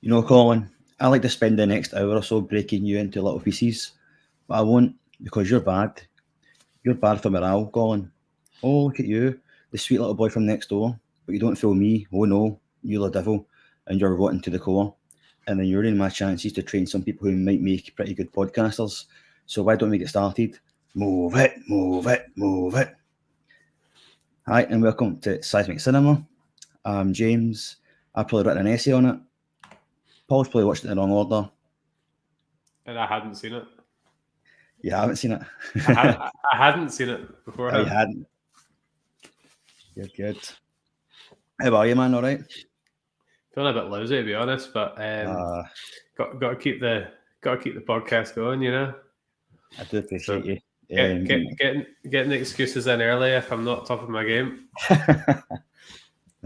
You know, Colin, I like to spend the next hour or so breaking you into little pieces, but I won't because you're bad. You're bad for morale, Colin. Oh, look at you, the sweet little boy from next door, but you don't feel me. Oh no, you're the devil, and you're rotten to the core. And then you're ruining my chances to train some people who might make pretty good podcasters. So why don't we get started? Move it, move it, move it. Hi, and welcome to Seismic Cinema. I'm James. I've probably written an essay on it. Paul's probably watched it in the wrong order. And I hadn't seen it. You haven't seen it? I hadn't seen it before. Oh, you hadn't? You're good. How are you, man? All right? Feeling a bit lousy, to be honest, but got to keep the podcast going, you know. I do appreciate you. Getting the excuses in early if I'm not top of my game. I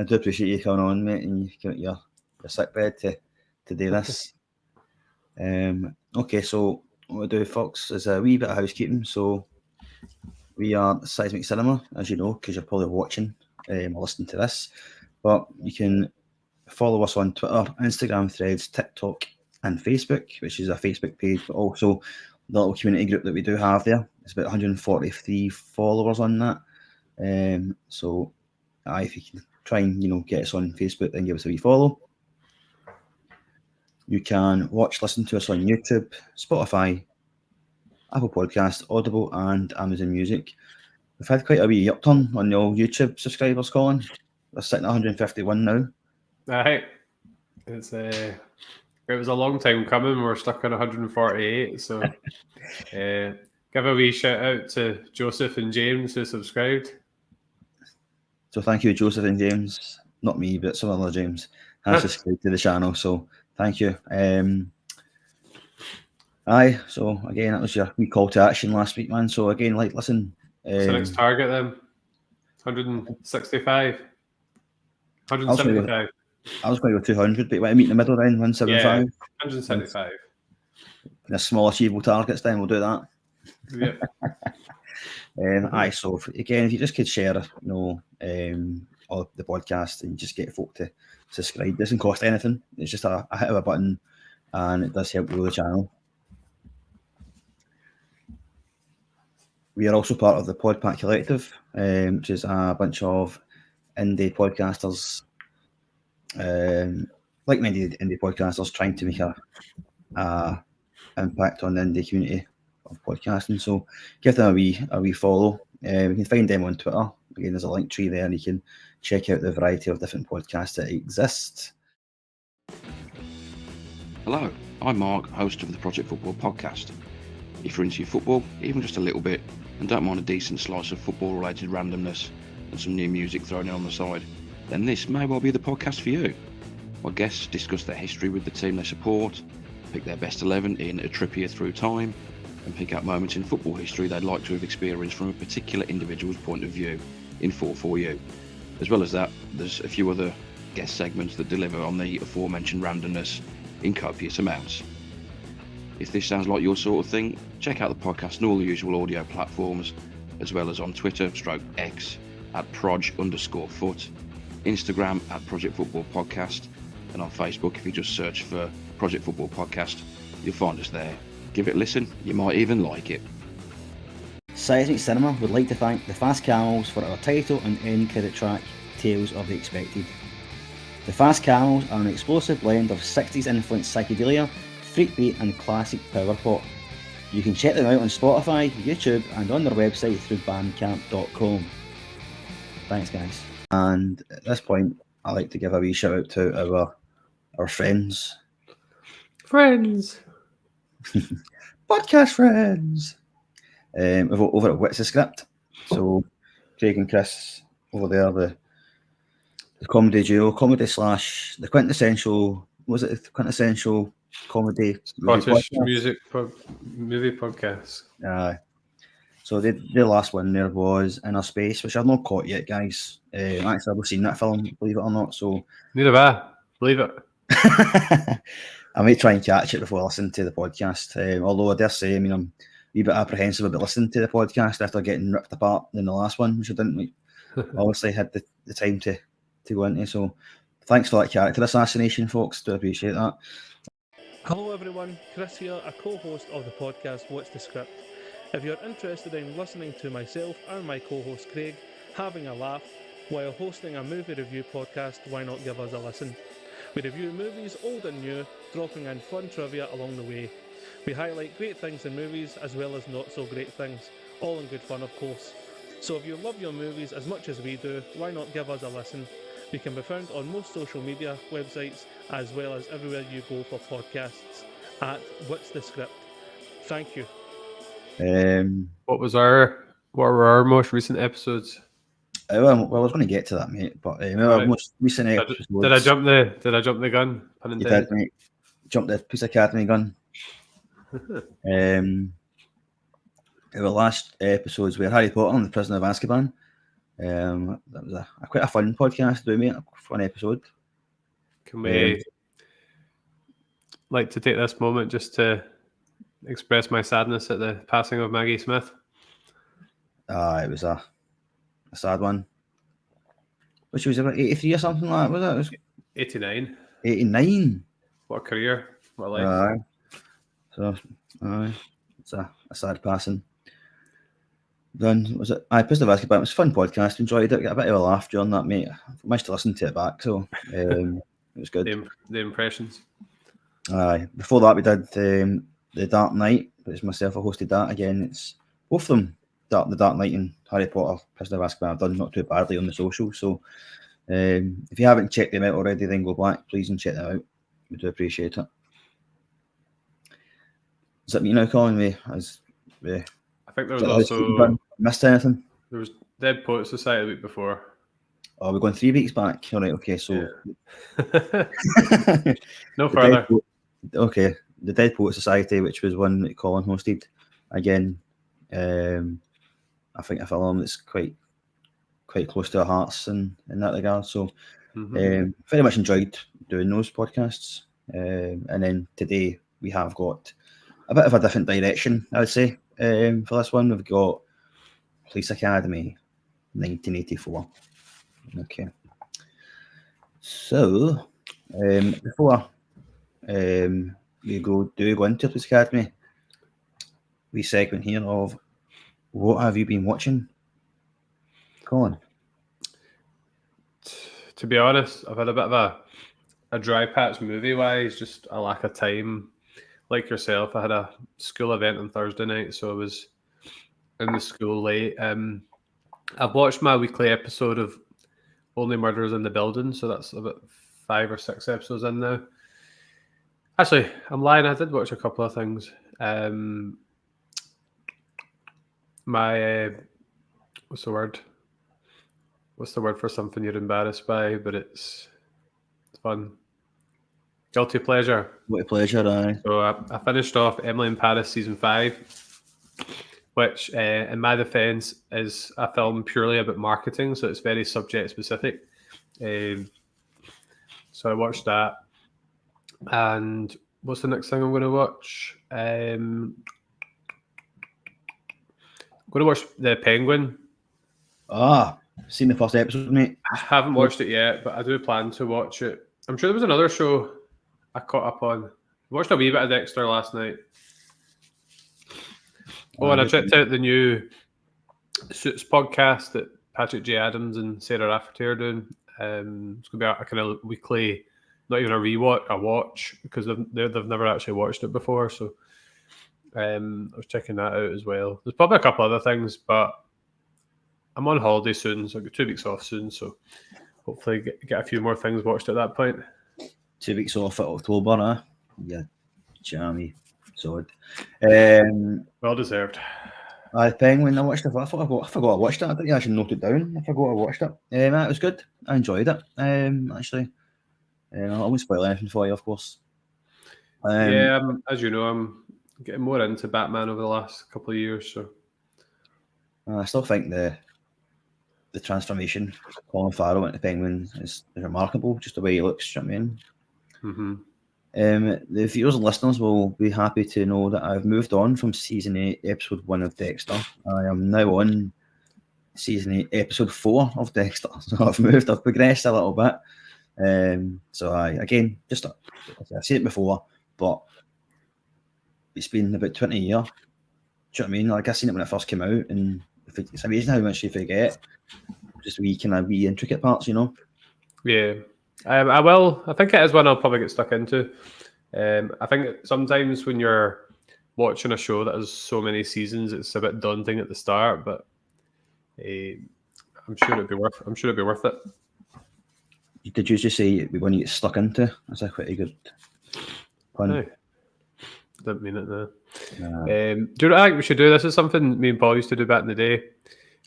do appreciate you coming on, mate, and you got your sick bed to do this. Okay, so what we do, folks, is a wee bit of housekeeping. So we are Seismic Cinema, as you know, because you're probably watching or listening to this. But you can follow us on Twitter, Instagram, Threads, TikTok, and Facebook, which is a Facebook page, but also the little community group that we do have there. It's about 143 followers on that. So if you can try and get us on Facebook, then give us a wee follow. You can listen to us on YouTube, Spotify, Apple Podcast, Audible, and Amazon Music. We've had quite a wee upturn on the old YouTube subscribers, Colin. We're sitting at 151 now. Right. It was a long time coming. We're stuck on 148. So give a wee shout out to Joseph and James who subscribed. So thank you, Joseph and James. Not me, but some other James has subscribed to the channel. So thank you. So again, that was your wee call to action last week, man. So again, listen. So next target then, 165. 175. I was going to go 200, but meet in the middle then, 175. Yeah, 175. The small achievable targets, then we'll do that. Yeah. So again, if you just could share, all the podcast and just get folk to subscribe, it doesn't cost anything. It's just a hit of a button, and it does help grow the channel. We are also part of the Podpack Collective, which is a bunch of indie podcasters, like many indie podcasters, trying to make a impact on the indie community of podcasting. So give them a wee follow. You can find them on Twitter. Again, there's a link tree there, and you can check out the variety of different podcasts that exist. Hello, I'm Mark, host of the Project Football podcast. If you're into football, even just a little bit, and don't mind a decent slice of football-related randomness and some new music thrown in on the side, then this may well be the podcast for you. My guests discuss their history with the team they support, pick their best 11 in a trip here through time, and pick out moments in football history they'd like to have experienced from a particular individual's point of view in 4-4-U. As well as that, there's a few other guest segments that deliver on the aforementioned randomness in copious amounts. If this sounds like your sort of thing, check out the podcast on all the usual audio platforms, as well as on Twitter/X at proj_foot, Instagram at Project Football Podcast, and on Facebook, if you just search for Project Football Podcast, you'll find us there. Give it a listen, you might even like it. Seismic Cinema would like to thank the Fast Camels for our title and end credit track, Tales of the Expected. The Fast Camels are an explosive blend of 60s influenced psychedelia, freakbeat and classic power pop. You can check them out on Spotify, YouTube and on their website through bandcamp.com. Thanks guys. And at this point, I'd like to give a wee shout out to our friends. Podcast friends. Over at Wits the Script. So Craig and Chris over there, the comedy duo, the quintessential comedy Scottish movie podcast. So the last one there was Inner Space, which I've not caught yet, guys. Actually, I've seen that film, believe it or not. So neither have I. Believe it. I might try and catch it before I listen to the podcast. Although I dare say, I'm a wee bit apprehensive about listening to the podcast after getting ripped apart in the last one, which I didn't obviously had the time to go into. So thanks for that character assassination, folks. Do appreciate that. Hello everyone, Chris here, a co-host of the podcast What's the Script. If you're interested in listening to myself and my co-host Craig having a laugh while hosting a movie review podcast, why not give us a listen? We review movies old and new, dropping in fun trivia along the way. We highlight great things in movies as well as not so great things, all in good fun of course. So if you love your movies as much as we do, why not give us a listen? We can be found on most social media websites as well as everywhere you go for podcasts at What's the Script. Thank you. What were our most recent episodes? Well, I was going to get to that, mate. But our Right. most recent episodes. Did I jump the gun? Pun You intended. did, mate. Jumped the Police Academy gun. Our last episodes were Harry Potter and the Prisoner of Azkaban. That was quite a fun podcast to do, mate. A fun episode. Can we like to take this moment just to express my sadness at the passing of Maggie Smith? It was a sad one. Which was about 83 or something like that, was it? It was 89. 89. What a career. What a life. It's a sad passing. Then was it? Prisoner of Azkaban. It was a fun podcast. Enjoyed it. Got a bit of a laugh during that, mate. I managed to listen to it back, so it was good. The impressions. Before that, we did the Dark Knight. It was myself who hosted that again. It's both of them. The Dark Knight and Harry Potter, Prisoner of Azkaban, I've done not too badly on the social. So if you haven't checked them out already, then go back, please, and check them out. We do appreciate it. Is that me now, Colin? I think there was also missed anything? There was Dead Poets Society the week before. Oh, we're going 3 weeks back. All right, okay, so no further. The Dead Poets Society, which was one that Colin hosted. Again, I think a film that's quite close to our hearts in that regard. So very much enjoyed doing those podcasts. And then today we have got a bit of a different direction, I would say, for this one. We've got Police Academy 1984. Okay. So before we go into Police Academy, we segment here of what have you been watching, Colin? To be honest, I've had a bit of a dry patch movie-wise, just a lack of time. Like yourself, I had a school event on Thursday night, so I was in the school late. I've watched my weekly episode of Only Murders in the Building, so that's about 5 or 6 episodes in now. Actually, I'm lying, I did watch a couple of things. What's the word? What's the word for something you're embarrassed by, but it's fun? Guilty pleasure. What a pleasure, aye. So I finished off Emily in Paris season 5, which, in my defence, is a film purely about marketing, so it's very subject specific. So I watched that, and what's the next thing I'm going to watch? I'm going to watch The Penguin. Seen the first episode, mate. I haven't watched it yet, but I do plan to watch it. I'm sure there was another show I caught up on. I watched a wee bit of Dexter last night. Oh, and I checked out the new Suits podcast that Patrick J. Adams and Sarah Rafferty are doing. It's going to be a kind of weekly, not even a watch, because they've never actually watched it before. So I was checking that out as well. There's probably a couple other things, but I'm on holiday soon, so I've got 2 weeks off soon. So hopefully get a few more things watched at that point. 2 weeks off at October, Yeah, jammy. Solid. Well deserved. Penguin, I watched it. I forgot I watched it. I didn't actually note it down. I forgot I watched it. It was good. I enjoyed it. Actually. I won't spoil anything for you, of course. As you know, I'm getting more into Batman over the last couple of years. So I still think the transformation Colin Farrell into Penguin is remarkable, just the way he looks. You know what I mean? Mm-hmm. The viewers and listeners will be happy to know that I've moved on from season 8, episode 1 of Dexter. I am now on season 8, episode 4 of Dexter. So I've progressed a little bit. So again, I've seen it before, but it's been about 20 years. Do you know what I mean? Like I seen it when it first came out, and it's amazing how much you forget. Just wee intricate parts, Yeah. I will. I think it is one I'll probably get stuck into. I think sometimes when you're watching a show that has so many seasons, it's a bit daunting at the start, but I'm sure it'd be worth it. Did you just say we want to get stuck into? That's a pretty good pun. No. Didn't mean it though. Do you know what I think we should do? This is something me and Paul used to do back in the day.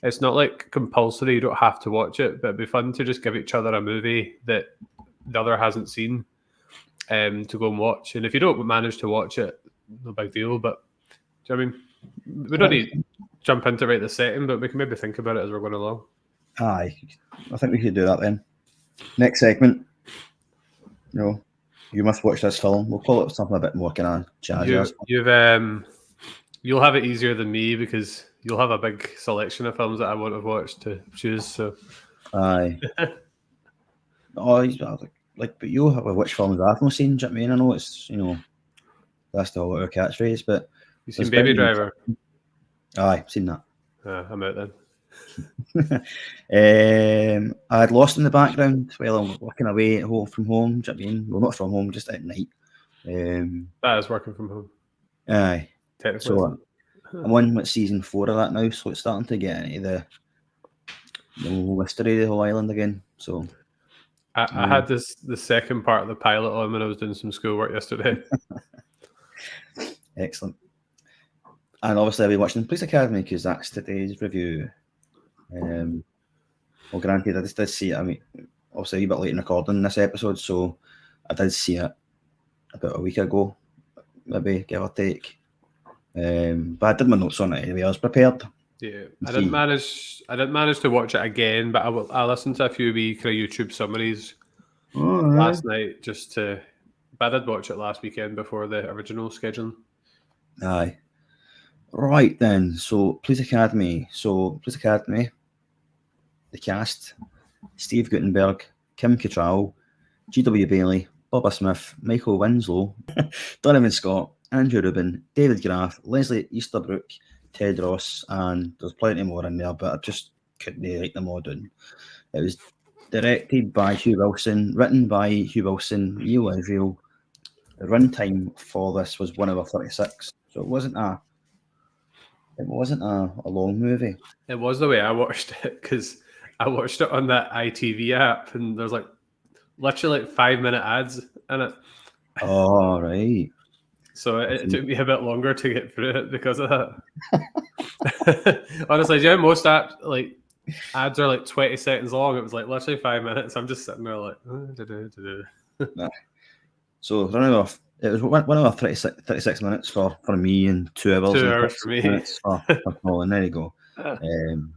It's not like compulsory, you don't have to watch it, but it'd be fun to just give each other a movie that the other hasn't seen to go and watch. And if you don't manage to watch it, no big deal. But do you know what I mean? We don't need to jump into it right this second, but we can maybe think about it as we're going along. Aye, I think we could do that then. Next segment. You must watch this film. We'll call it something a bit more kind of jazzy. You'll have it easier than me because you'll have a big selection of films that I won't have watched to choose. So, aye. But you have which films I've not seen. Do you know what I mean? I know it's that's the whole catchphrase, but you seen Baby Driver? Aye, seen that. I'm out then. I had Lost in the background while I'm working away at home from home. Do you know what I mean? Well, not from home, just at night. That is working from home. Aye. Technically. So I'm on with season 4 of that now, so it's starting to get into the mystery of the whole island again. So I had the second part of the pilot on when I was doing some schoolwork yesterday. Excellent. And obviously I'll be watching Police Academy because that's today's review. Well, granted, I just did see it. I mean, obviously a bit late in recording this episode, so I did see it about a week ago, maybe give or take. But I did my notes on it anyway. I was prepared. Yeah, I didn't manage to watch it again, but I listened to a few wee kind of YouTube summaries last night but I did watch it last weekend before the original scheduling. Aye. Right then, so Police Academy, the cast: Steve Guttenberg, Kim Cattrall, G.W. Bailey, Bubba Smith, Michael Winslow, Donovan Scott, Andrew Rubin, David Graff, Leslie Easterbrook, Ted Ross, and there's plenty more in there, but I just couldn't write them all down. It was directed by Hugh Wilson, written by Hugh Wilson, Neil Israel. The runtime for this was 1 hour 36, so it wasn't a long movie. It was the way I watched it because I watched it on that ITV app, and there's literally 5-minute ads in it. Oh, right. So it took me a bit longer to get through it because of that. Honestly, most apps ads are 20 seconds long. It was literally 5 minutes. I'm just sitting there Nah. So it was 1 hour 36 minutes for me and 2 hours. 2 hours for me. Minutes for Paul, and there you go. Can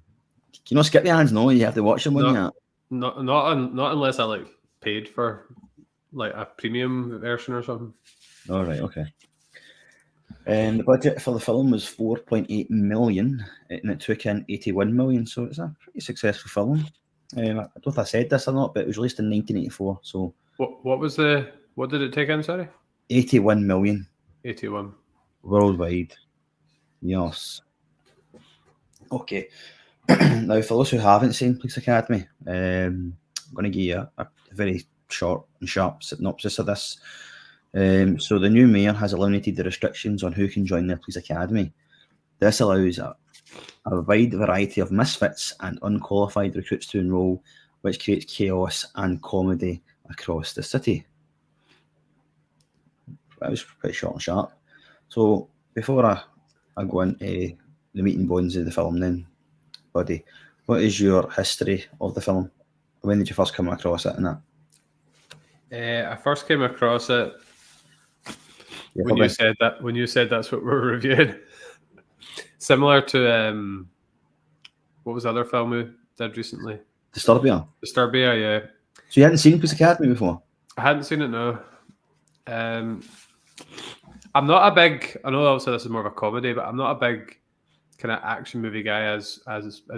you not skip the ads? No, you have to watch them when you. Not unless I paid for a premium version or something. All right, okay. The budget for the film was 4.8 million, and it took in 81 million. So it's a pretty successful film. I don't know if I said this or not, but it was released in 1984. So what did it take in? Sorry, 81 million. 81 worldwide. Yes. Okay. Now, for those who haven't seen Police Academy, I'm going to give you a very short and sharp synopsis of this. So the new mayor has eliminated the restrictions on who can join the Police Academy. This allows a wide variety of misfits and unqualified recruits to enrol, which creates chaos and comedy across the city. That was pretty short and sharp. So before I go into the meat and bones of the film then, buddy, what is your history of the film? When did you first come across it and that? I first came across it when you said that's what we're reviewing. Similar to what was the other film we did recently? Disturbia, yeah. So you hadn't seen Police Academy before? I hadn't seen it, no. I'm not a big, I know obviously this is more of a comedy, but I'm not a big kind of action movie guy as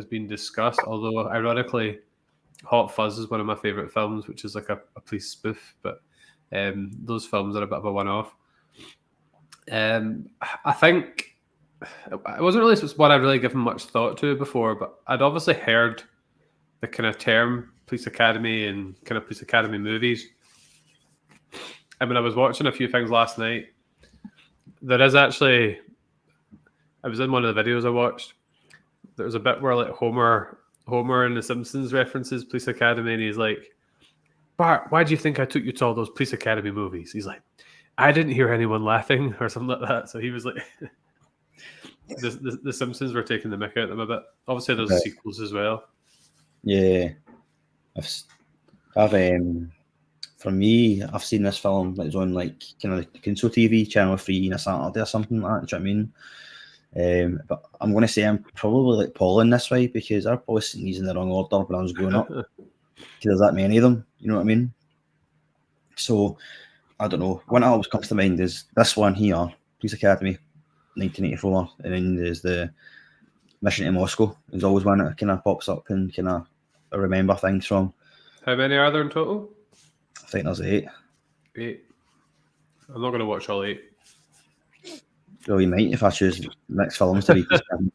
been discussed, although ironically Hot Fuzz is one of my favourite films, which is like a police spoof, but those films are a bit of a one-off. I think it wasn't really one I'd really given much thought to before, but I'd obviously heard the kind of term Police Academy and kind of Police Academy movies. I mean, I was watching a few things last night. There is actually, I was in one of the videos I watched. There was a bit where like Homer in The Simpsons references Police Academy, and he's like, Bart, why do you think I took you to all those Police Academy movies? He's like, I didn't hear anyone laughing or something like that. So he was like, the Simpsons were taking the mick out of them a bit. Obviously, there's sequels as well. Yeah, I've for me, I've seen this film. It was on like kind of the console TV, Channel 3 on a Saturday or something like that. Do you know what I mean? But I'm going to say I'm probably like Paul in this way because I've probably seen these in the wrong order when I was growing up. Because there's that many of them. You know what I mean? So I don't know. One that always comes to mind is this one here, Police Academy, 1984, and then there's the Mission to Moscow. There's always one that kind of pops up and kind of I remember things from. How many are there in total? I think there's 8. 8. I'm not going to watch all 8. Well, you might if I choose next films to be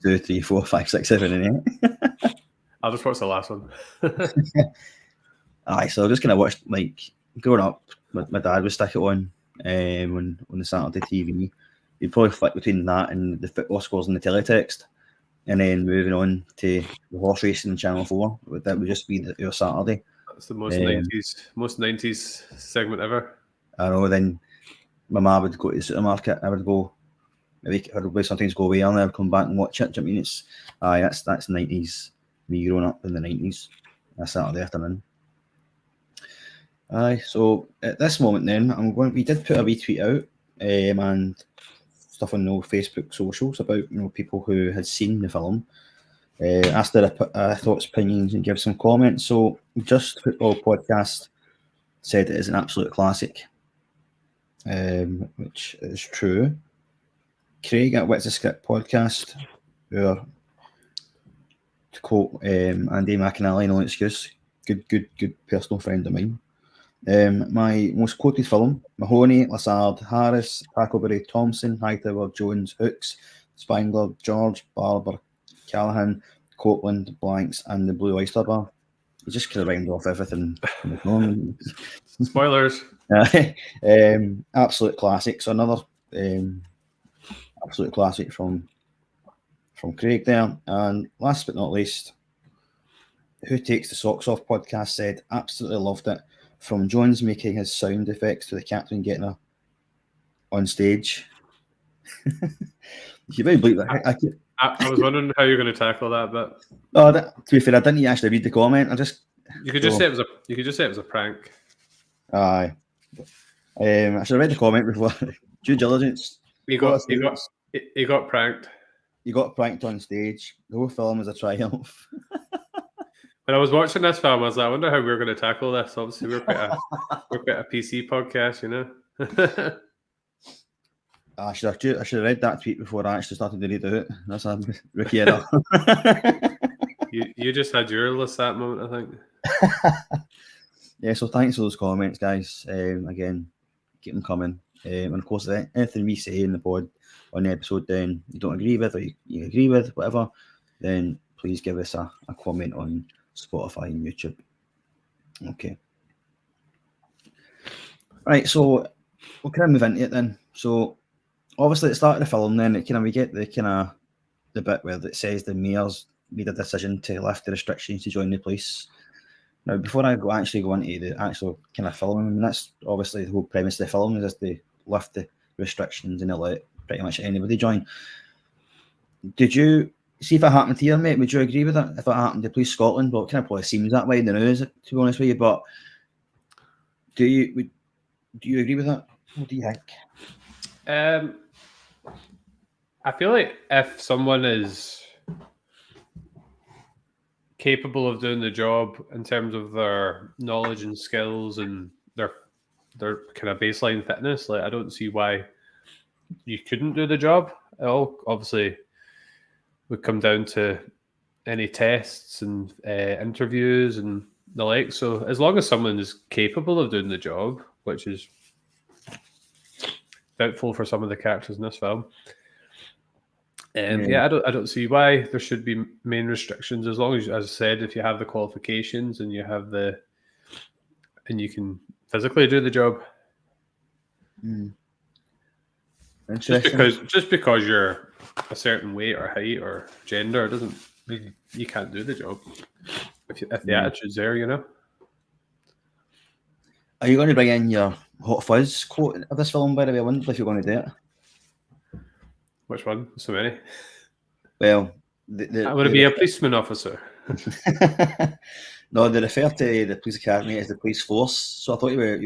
2, 3, 4, 5, 6, 7, and 8. I'll just watch the last one. Aye, so I just kind of watched, like, growing up, my dad would stick it on the Saturday TV. You'd probably flick between that and the football scores and the teletext. And then moving on to the horse racing on Channel 4. That would just be your Saturday. That's the most 90s segment ever. I know, then my mum would go to the supermarket. I would go, maybe I would sometimes go away and I'd come back and watch it. Do you know what I mean? That's 90s. Me growing up in the 90s. That's Saturday afternoon. So at this moment then, we did put a wee tweet out and stuff on Facebook socials about people who had seen the film. Asked their thoughts, opinions, and give some comments. So Just Football Podcast said it is an absolute classic, which is true. Craig at What's the Script Podcast, to quote Andy McAnally, no excuse, good personal friend of mine. My most quoted film: Mahoney, Lassard, Harris, Tackleberry, Thompson, Hightower, Jones, Hooks, Spangler, George, Barber, Callahan, Copeland, Blanks, and the Blue Oyster Bar. You just could have rhymed off everything from the film. Spoilers. Absolute classic. So another absolute classic from Craig there. And last but not least, Who Takes the Socks Off Podcast said, absolutely loved it. From Jones making his sound effects to the captain getting her on stage. You very believe that? I was wondering how you're going to tackle that, but to be fair, I didn't actually read the comment. You could just say it was a prank. Aye. I should have read the comment before. Due diligence. He got pranked. You got pranked on stage. The whole film is a triumph. When I was watching this film, I was like, I wonder how we're going to tackle this. Obviously, we're quite a PC podcast, you know. I should have read that tweet before I actually started to read it. That's a rookie error. You just had your list that moment, I think. Yeah, so thanks for those comments, guys. Again, keep them coming. And of course, anything we say in the pod on the episode, then you don't agree with or you agree with, whatever, then please give us a comment on Spotify and YouTube. Okay. Right, so we'll kind of move into it then. So obviously at the start of the film then we get the bit where it says the mayor's made a decision to lift the restrictions to join the police. Now before I go into the actual kind of film, I mean, that's obviously the whole premise of the film is just to lift the restrictions and let pretty much anybody join. Did you see if it happened here, mate? Would you agree with that? If it happened to Police Scotland, well, it kind of probably seems that way in the news, to be honest with you. But do you agree with that? What do you think? I feel like if someone is capable of doing the job in terms of their knowledge and skills and their kind of baseline fitness, like I don't see why you couldn't do the job. It all obviously would come down to any tests and interviews and the like. So as long as someone is capable of doing the job, which is doubtful for some of the characters in this film. Yeah. I don't see why there should be main restrictions as long as I said, if you have the qualifications and you have and you can physically do the job. Interesting. Just because you're a certain weight or height or gender doesn't mean you can't do the job. If the attitude's there, you know. Are you going to bring in your Hot Fuzz quote of this film, by the way? I wonder if you're going to do it. Which one? So many. Well, I want to be a policeman officer. No, they refer to the police academy as the police force. So I thought I would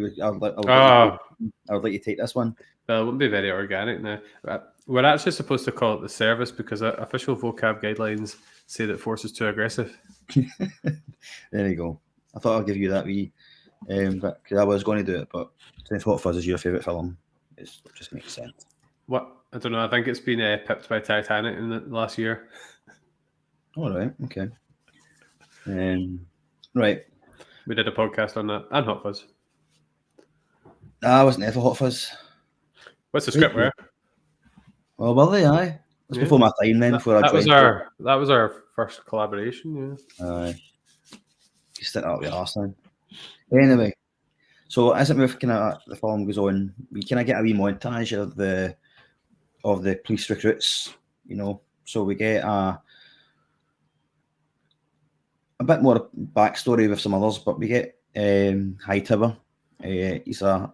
like you to take this one. Well, it wouldn't be very organic now. We're actually supposed to call it the service because official vocab guidelines say that force is too aggressive. There you go. I thought I'd give you that wee, but because I was going to do it, but since Hot Fuzz is your favourite film, it just makes sense. What? I don't know. I think it's been pipped by Titanic in the last year. All right. Okay. Right. We did a podcast on that and Hot Fuzz. I wasn't there for Hot Fuzz. What's the script where? Well, were they? Aye. It's before my time then. That was our first collaboration. Yeah. Aye. You stick that up your arse then. Anyway, so as the film goes on, we kind of get a wee montage of the police recruits. You know, so we get a bit more backstory with some others, but we get Hightower. He's a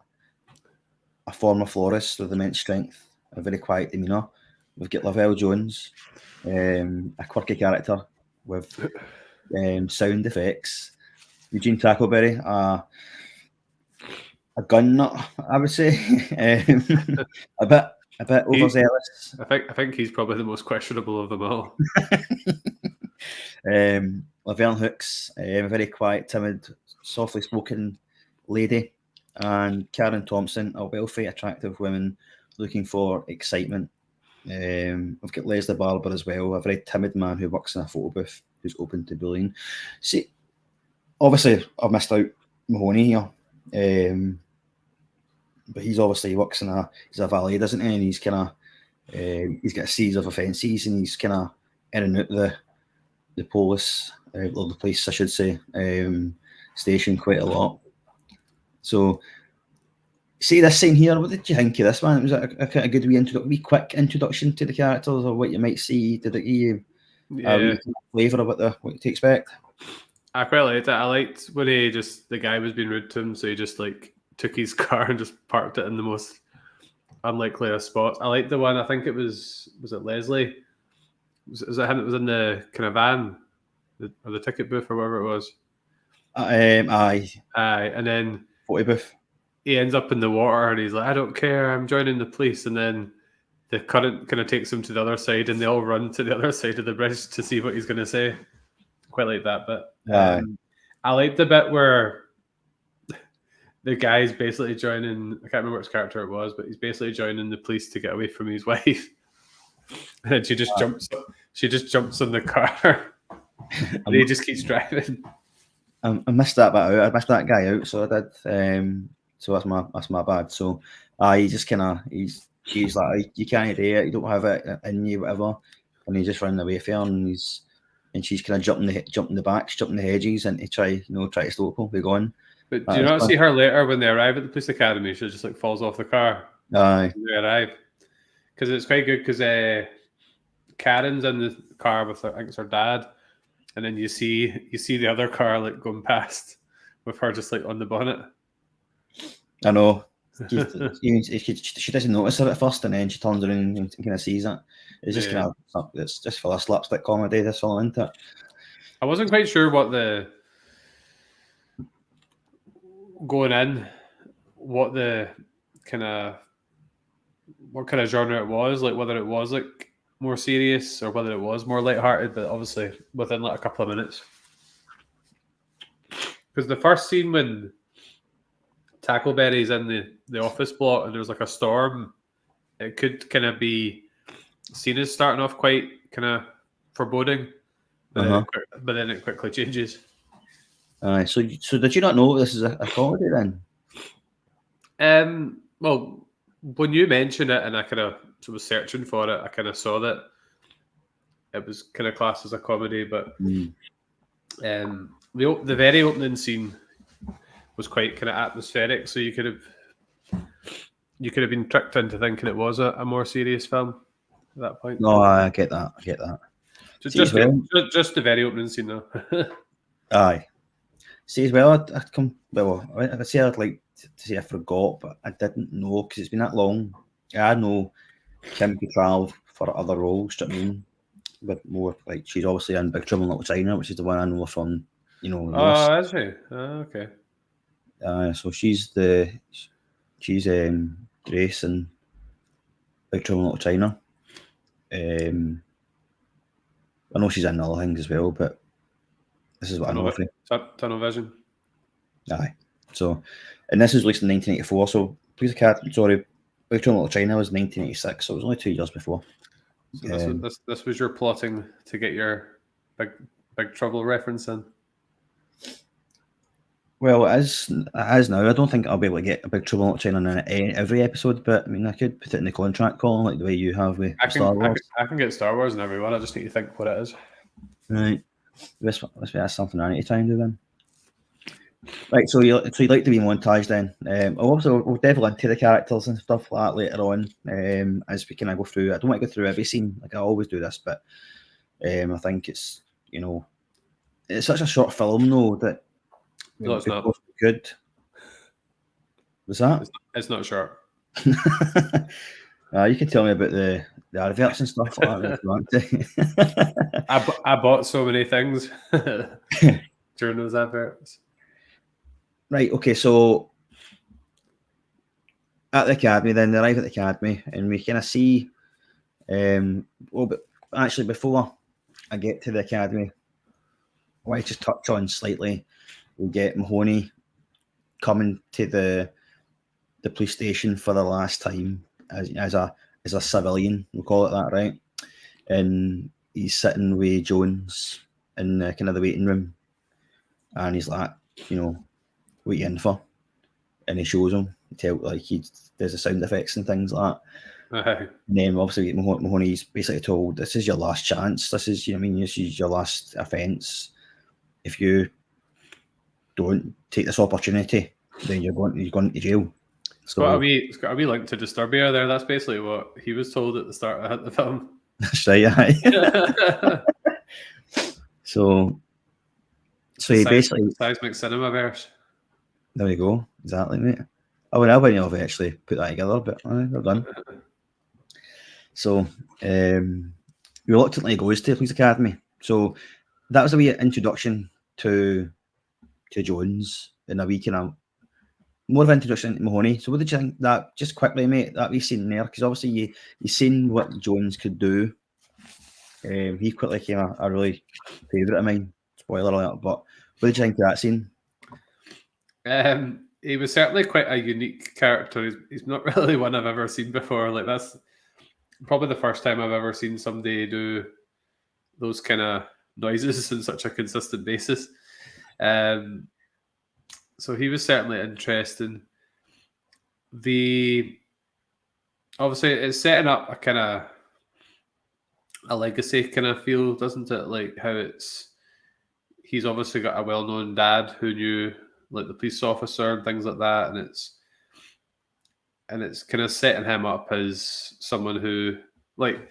former florist with immense strength, a very quiet demeanour. We've got Lavelle Jones, a quirky character with sound effects. Eugene Tackleberry, a gun nut, I would say, a bit overzealous. I think he's probably the most questionable of them all. Laverne Hooks, a very quiet, timid, softly spoken lady, and Karen Thompson, a wealthy, attractive woman looking for excitement. We've got Leslie Barber as well, a very timid man who works in a photo booth who's open to bullying. See, obviously, I've missed out Mahoney here, but he works he's a valet, doesn't he? And he's kind of he's got a series of offences, and he's kind of in and out the police, or the police, I should say, station quite a lot. So, see this scene here. What did you think of this one? Was it a good wee quick introduction to the characters, or what you might see? Did it give you a flavour of what to expect? I quite liked it. I liked when the guy was being rude to him, so he just took his car and just parked it in the most unlikely of spots. I liked the one. I think it was it Leslie? Was it him that was in the kind of van, or the ticket booth, or whatever it was? Aye. And then photo booth. He ends up in the water, and he's like, "I don't care, I'm joining the police." And then the current kind of takes him to the other side, and they all run to the other side of the bridge to see what he's going to say. Quite like that bit. I like the bit where the guy's basically joining. I can't remember which character it was, but he's basically joining the police to get away from his wife. And she just jumps. She just jumps in the car, and he just keeps driving. I missed that bit out. I missed that guy out, so I did. So that's my bad. So he just she's like, you can't do it. You don't have it in you, whatever. And he just ran away from her, and she's kind of jumping the backs, jumping the hedges, and to try to stop him. We're going. But do you not see her later when they arrive at the police academy? She just falls off the car. Aye. When they arrive, because it's quite good. Because Karen's in the car with I think it's her dad, and then you see the other car going past with her just on the bonnet. I know. She doesn't notice her at first, and then she turns around and kind of sees it. It's just it's just full of slapstick comedy. This film, isn't it? I wasn't quite sure what the going in, what kind of genre it was, whether it was more serious or whether it was more lighthearted. But obviously, within a couple of minutes, because the first scene when Tackleberry's in the office block and there's a storm, it could kind of be seen as starting off quite kind of foreboding, but then it quickly changes. So did you not know this is a comedy then? Well, when you mentioned it and I kind of was searching for it, I kind of saw that it was kind of classed as a comedy, but the very opening scene was quite kind of atmospheric, so you could have been tricked into thinking it was a more serious film at that point. No, I get that. So See, just the very opening scene, though. Aye. See, as well, I'd say I'd like to say I forgot, but I didn't know because it's been that long. I know Kim could travel for other roles, do you know what I mean? But more like she's obviously in Big Trouble in Little China, which is the one I know her from, the list. Oh, is she? Oh, okay. So she's Grace in Big Trouble in Little China. I know she's in other things as well, but this is what I know of her. Tunnel Vision. Aye. So, and this was released in 1984. So, Big Trouble in Little China was 1986. So it was only 2 years before. So this was your plotting to get your Big Trouble reference in. Well, as now, I don't think I'll be able to get a Big Trouble in Little China in every episode, but I mean, I could put it in the contract, Colin, like the way you have with Star Wars. I can get Star Wars in everyone. I just need to think what it is. Right. That's something I need to try and do then. Right, so you'd like to be montage then. We'll delve into the characters and stuff like that later on as we kind of go through. I don't want to go through every scene, like I always do this, but I think it's, it's such a short film though that no, it's not good. Was that? It's not short. You can tell me about the adverts and stuff like that. I bought so many things during those adverts. Right, okay, so at the academy, then they arrive at the academy, and we kind of see. But actually, before I get to the academy, I want to just touch on slightly. We get Mahoney coming to the police station for the last time as a civilian, we'll call it that, right? And he's sitting with Jones in kind of the waiting room, and he's like, what you in for? And he shows him, there's the sound effects and things like that. And then obviously Mahoney's basically told, this is your last chance. This is, this is your last offence. If you don't take this opportunity, then you're going to jail. So it's got a wee link to Disturbia there. That's basically what he was told at the start of the film. That's right, yeah. So he basically Seismic Cinema verse. There you go, exactly, mate. I wouldn't have actually put that together, but well done. So reluctantly goes to the police academy. So that was a wee introduction to Jones and a wee kind of more of an introduction to Mahoney. So what did you think that, just quickly, mate, that wee scene there? Because obviously you seen what Jones could do. He quickly became a really favourite of mine. Spoiler alert, but what did you think of that scene? He was certainly quite a unique character. He's not really one I've ever seen before. Like, that's probably the first time I've ever seen somebody do those kind of noises on such a consistent basis. So he was certainly interesting. Obviously it's setting up a kind of a legacy kind of feel, doesn't it? Like how he's obviously got a well-known dad who knew like the police officer and things like that, and it's kind of setting him up as someone who, like,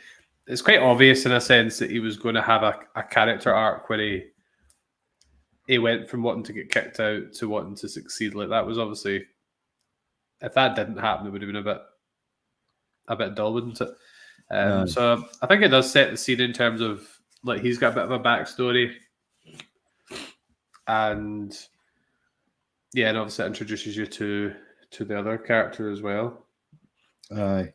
it's quite obvious in a sense that he was going to have a character arc where he went from wanting to get kicked out to wanting to succeed. Like, that was obviously, if that didn't happen, it would have been a bit dull, wouldn't it? So I think it does set the scene in terms of, like, he's got a bit of a backstory, and yeah, and obviously it introduces you to the other character as well. Aye.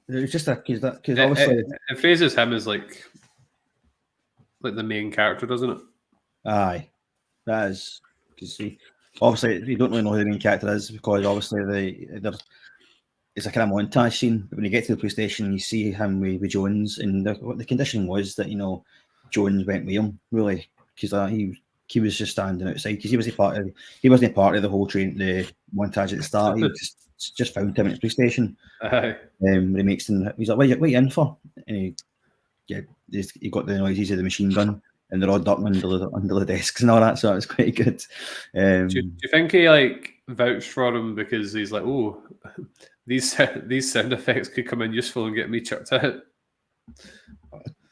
It was just because obviously it phrases him as like the main character, doesn't it? Aye, that is because obviously you don't really know who the main character is, because obviously it's a kind of montage scene. But when you get to the police station, you see him with Jones, and what the condition was that Jones went with him, really, because he he was just standing outside because he wasn't part of the whole the montage at the start. He just found him at the police station. Aye. He makes him. He's like, "What you in for?" And he got the noises of the machine gun, and they're all ducking under the desks and all that. So it was quite good. Do you think he like vouched for him because he's like, oh, these sound effects could come in useful and get me chucked out?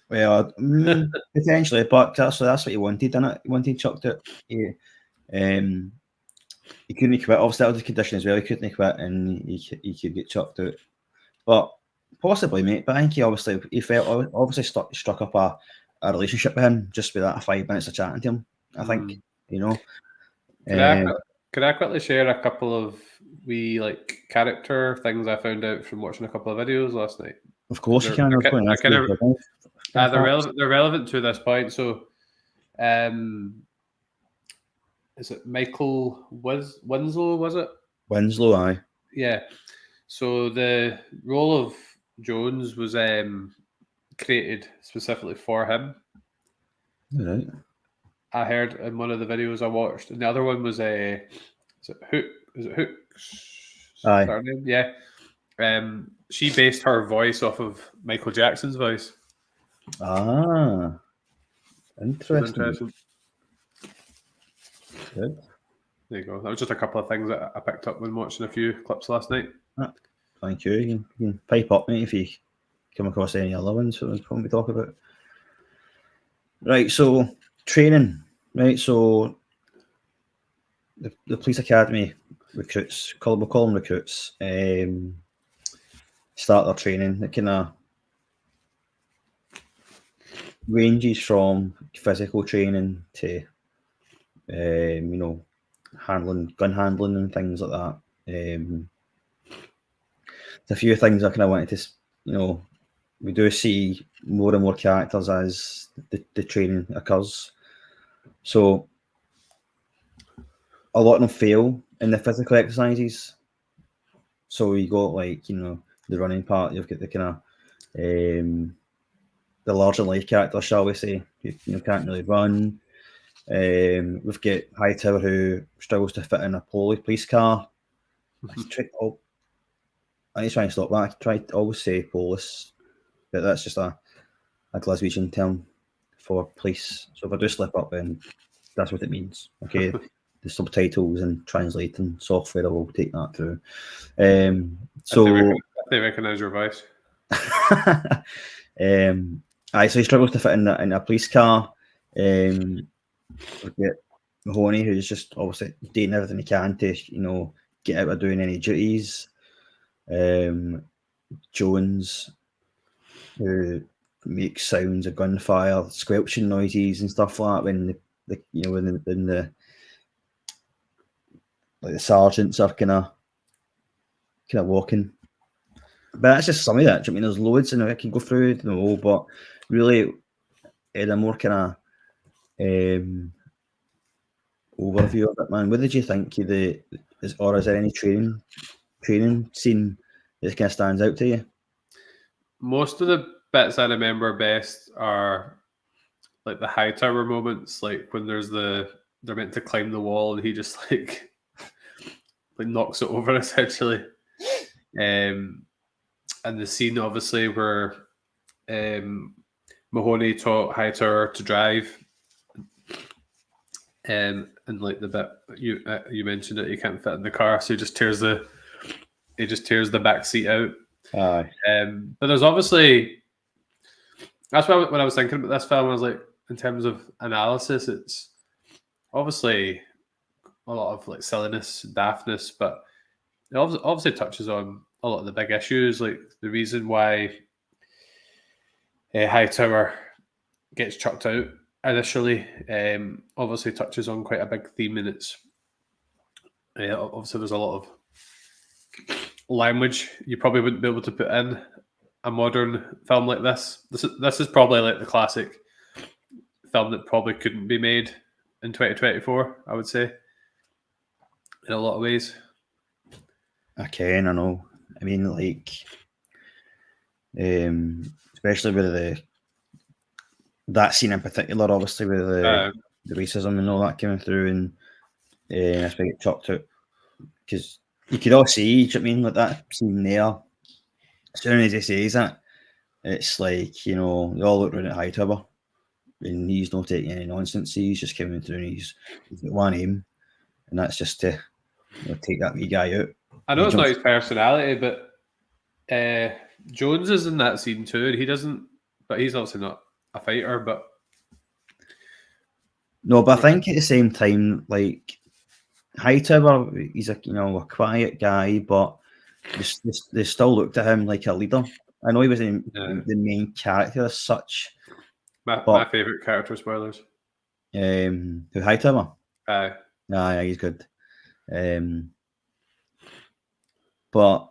Well, potentially, but that's what he wanted, didn't it? He wanted chucked out. He couldn't quit. Obviously, that was the condition as well. He couldn't quit, and he could get chucked out. But possibly, mate. But I think he obviously struck up a relationship with him just with that 5 minutes of chatting to him. I think, you know. Could I quickly share a couple of wee like character things I found out from watching a couple of videos last night? Of course, you can. They're relevant to this point. So, is it Michael Winslow? Was it Winslow? Aye. Yeah. So the role of Jones was created specifically for him. Right. I heard in one of the videos I watched, and the other one was is it Hook's? Aye. Her name? Yeah. She based her voice off of Michael Jackson's voice. Ah, interesting. Good. There you go. That was just a couple of things that I picked up when watching a few clips last night. Thank you. You can pipe up, mate, if you come across any other ones that we talk about. Right, so training. Right, so the police academy recruits, we'll call them recruits, start their training. It kind of ranges from physical training to, gun handling and things like that. There's a few things I kind of wanted to, we do see more and more characters as the training occurs. So a lot of them fail in the physical exercises. So you got the running part, you've got the kind of the larger life character, shall we say, who can't really run. We've got Hightower who struggles to fit in a police car. I need to try and stop that. I try to always say police, but that's just a Glaswegian term for police. So if I do slip up, then that's what it means. Okay, the subtitles and translating software will take that through. So they recognise your voice. So he struggles to fit in a police car. We get Mahoney, who's just obviously doing everything he can to, get out of doing any duties. Jones, who makes sounds of gunfire, squelching noises and stuff like that when the sergeants are kind of walking. But that's just some of that. I mean, there's loads, and I can go through them all, but really, in a more kind of overview of it, man. What did you think is there any training scene that kind of stands out to you? Most of the bits I remember best are like the Hightower moments, like when they're meant to climb the wall and he just like knocks it over essentially. And the scene obviously where Mahoney taught Hightower to drive. And like the bit you mentioned it, he can't fit in the car, so he just tears the back seat out. Aye. But there's obviously, that's why when I was thinking about this film, I was like, in terms of analysis, it's obviously a lot of like silliness, daftness, but it obviously touches on a lot of the big issues, like the reason why Hightower gets chucked out initially. Obviously touches on quite a big theme, and it's obviously there's a lot of language you probably wouldn't be able to put in a modern film like this. This is probably like the classic film that probably couldn't be made in 2024, I would say, in a lot of ways. I know. I mean, especially with that scene in particular, obviously with the racism and all that coming through, and that's why I get chucked out because you could all see, do you know what I mean, like that scene there. As soon as he says that, it's like, you know, they all look around at Hightower, and he's not taking any nonsense. He's just coming through, and he's got one aim, and that's just to, you know, take that wee guy out. I know it's not his personality, but Jones is in that scene too, and he doesn't. But he's obviously not a fighter. But no, but I think at the same time, like Hightower, he's a, you know, a quiet guy, but they still looked at him like a leader. I know he was the main character as such. My favourite character, spoilers. Who, Hightower? Aye. Yeah, he's good. But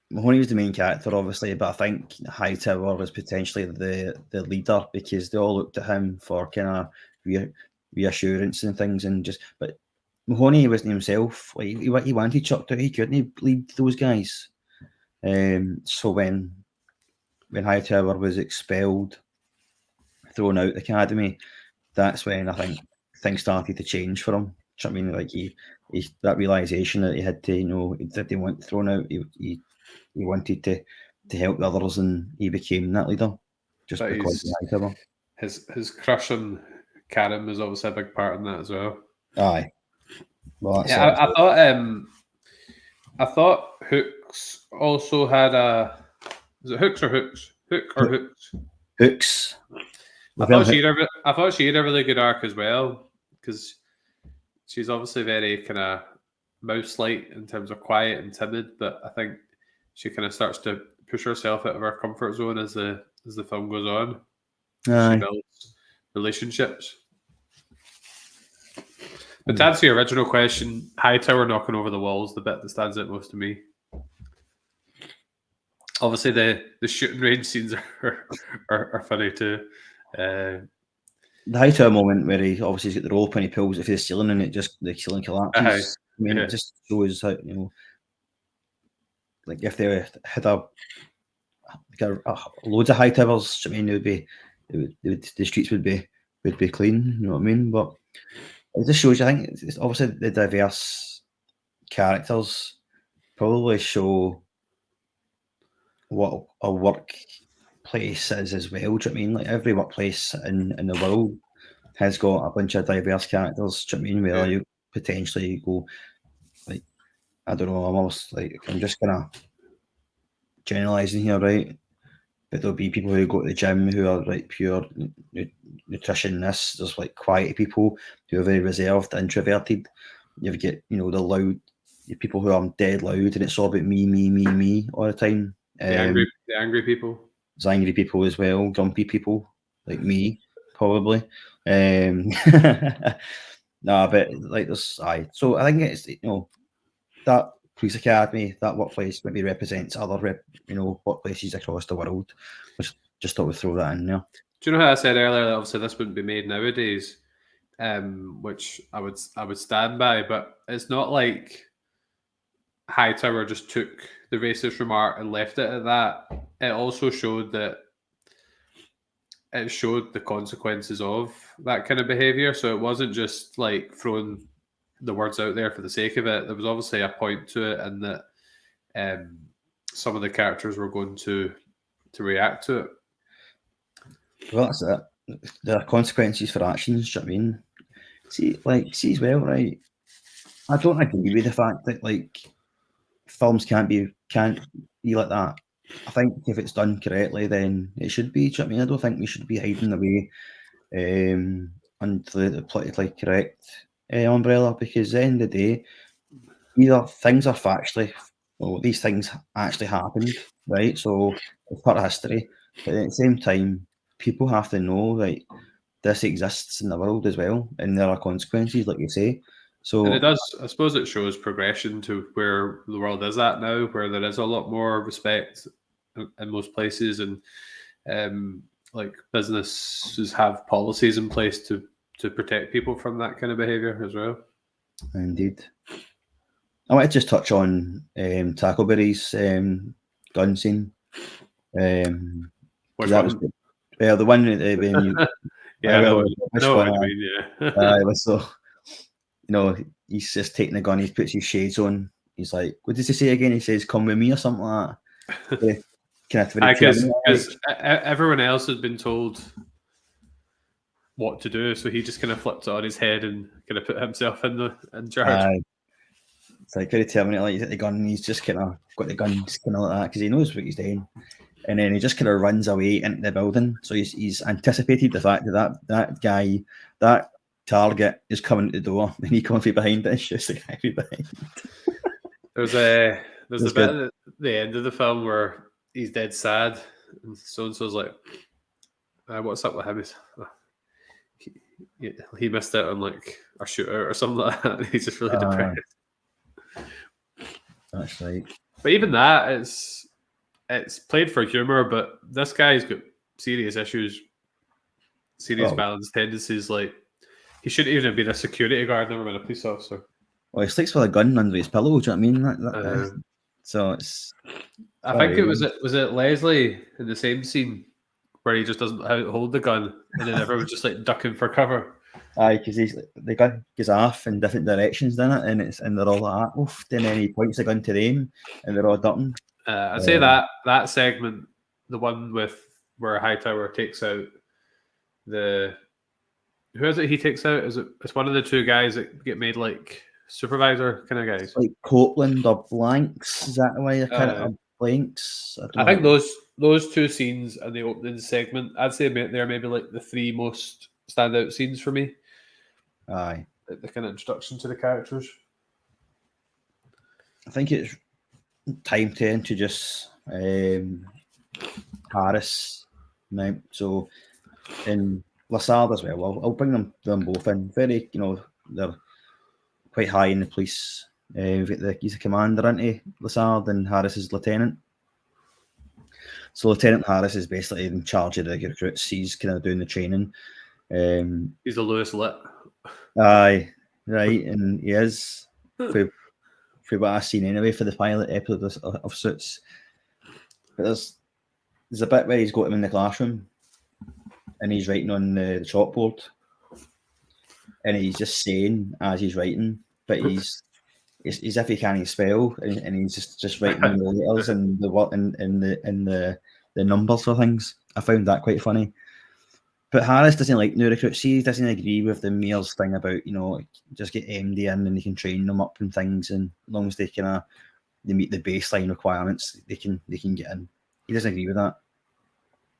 Mahoney was the main character, obviously, but I think Hightower was potentially the leader because they all looked at him for kind of reassurance and things, and just. But Mahoney wasn't himself. Like he wanted chucked out. He couldn't lead those guys. So when Hightower was expelled, thrown out the academy, that's when I think things started to change for him. I mean, like he that realization that he had to, you know, that they weren't thrown out. He wanted to help the others, and he became that leader just but because of Hightower. His crush on Karen was obviously a big part in that as well. Aye. Well, yeah, I thought Hooks also had a. Is it Hooks or Hooks? Hook or Hooks? Hooks. I thought she had a really good arc as well, because she's obviously very kind of mouse-like in terms of quiet and timid, but I think she kind of starts to push herself out of her comfort zone as the film goes on. Aye. She builds relationships. But to answer your original question, Hightower knocking over the walls, the bit that stands out most to me. Obviously, the shooting range scenes are funny too. The Hightower moment where he obviously got the rope and he pulls it through the ceiling and the ceiling collapses. I mean, it just shows how, you know, like if they had loads of Hightowers, I mean, the streets would be clean. You know what I mean? But it just shows you. I think it's obviously the diverse characters probably show what a workplace is as well. Do you know what I mean? Like every workplace in the world has got a bunch of diverse characters. Do you know what I mean? Where you potentially go, like, I don't know, I'm almost like, I'm just kind of generalizing here, right? But there'll be people who go to the gym who are like pure nutritionists. There's like quiet people who are very reserved, introverted. You get, you know, the loud people who are dead loud, and it's all about me all the time. The angry people. There's angry people as well, grumpy people like me, probably. Nah, but like there's so I think it's, you know, that police academy, that workplace maybe represents other workplaces across the world. Just thought we'd throw that in there. Do you know how I said earlier that obviously this wouldn't be made nowadays, which I would stand by, but it's not like Hightower just took the racist remark and left it at that. It also showed that it showed the consequences of that kind of behaviour. So it wasn't just like throwing the words out there for the sake of it. There was obviously a point to it, and that some of the characters were going to react to it. Well, that's it. There are consequences for actions. Do you know what I mean? See as well, right? I don't agree with the fact that like films can't be like that. I think if it's done correctly, then it should be. Do you know what I mean? I don't think we should be hiding away under the politically correct umbrella, because at the end of the day, either things are factually, well, these things actually happened, right? So it's part of history. But at the same time, people have to know that this exists in the world as well, and there are consequences, like you say. So, and it does. I suppose it shows progression to where the world is at now, where there is a lot more respect in most places, and like businesses have policies in place to protect people from that kind of behaviour as well. Indeed. I want to just touch on Tackleberry's gun scene. Which that one? Was the one when Yeah, I know what which you one, mean. Yeah. it was so, he's just taking the gun, he puts his shades on. He's like, what does he say again? He says, come with me or something like that. Because everyone else has been told what to do, so he just kind of flipped it on his head and kind of put himself in charge. It's like very Terminator, like he's at the gun, and he's just kind of got the gun kind of like that because he knows what he's doing, and then he just kind of runs away into the building. So he's anticipated the fact that guy, that target is coming to the door, and he comes from behind it and shoots the guy from behind. There's a bit at the end of the film where he's dead sad, and so's like, "What's up with him?" He missed out on like a shootout or something like that. He's just really depressed. That's right. But even that, it's played for humor. But this guy's got serious issues, serious violence tendencies. Like he shouldn't even have been a security guard, never been a police officer. Well, he sleeps with a gun under his pillow. Do you know what I mean? So it's. I think it was it Leslie in the same scene where he just doesn't know how to hold the gun, and then everyone's just like ducking for cover. Aye, because the gun goes off in different directions, doesn't it? And they're all like, oof, and then he points the gun to them, and they're all ducking. I'd say that segment, the one with where Hightower takes out who is it he takes out? It's one of the two guys that get made like supervisor kind of guys, like Copeland or Blanks. Is that the way they're kind of Blanks? I think those two scenes and the opening segment, I'd say they're maybe like the three most standout scenes for me. Aye, the kind of introduction to the characters. I think it's time to introduce Harris now. So in Lassard as well. I'll bring them both in. Very, they're quite high in the police. He's a commander, isn't he? Lassard, and Harris is lieutenant. So Lieutenant Harris is basically in charge of the recruits. He's kind of doing the training. He's the Lewis Lit. Aye, right, and he is. For what I've seen anyway for the pilot episode of Suits. But there's a bit where he's got him in the classroom and he's writing on the chalkboard, and he's just saying as he's writing, but he's as if he can't spell, and he's just writing the letters and the numbers for things. I found that quite funny. But Harris doesn't like new recruits. He doesn't agree with the mayor's thing about, just get MD in and they can train them up and things, and as long as they meet the baseline requirements, they can get in. He doesn't agree with that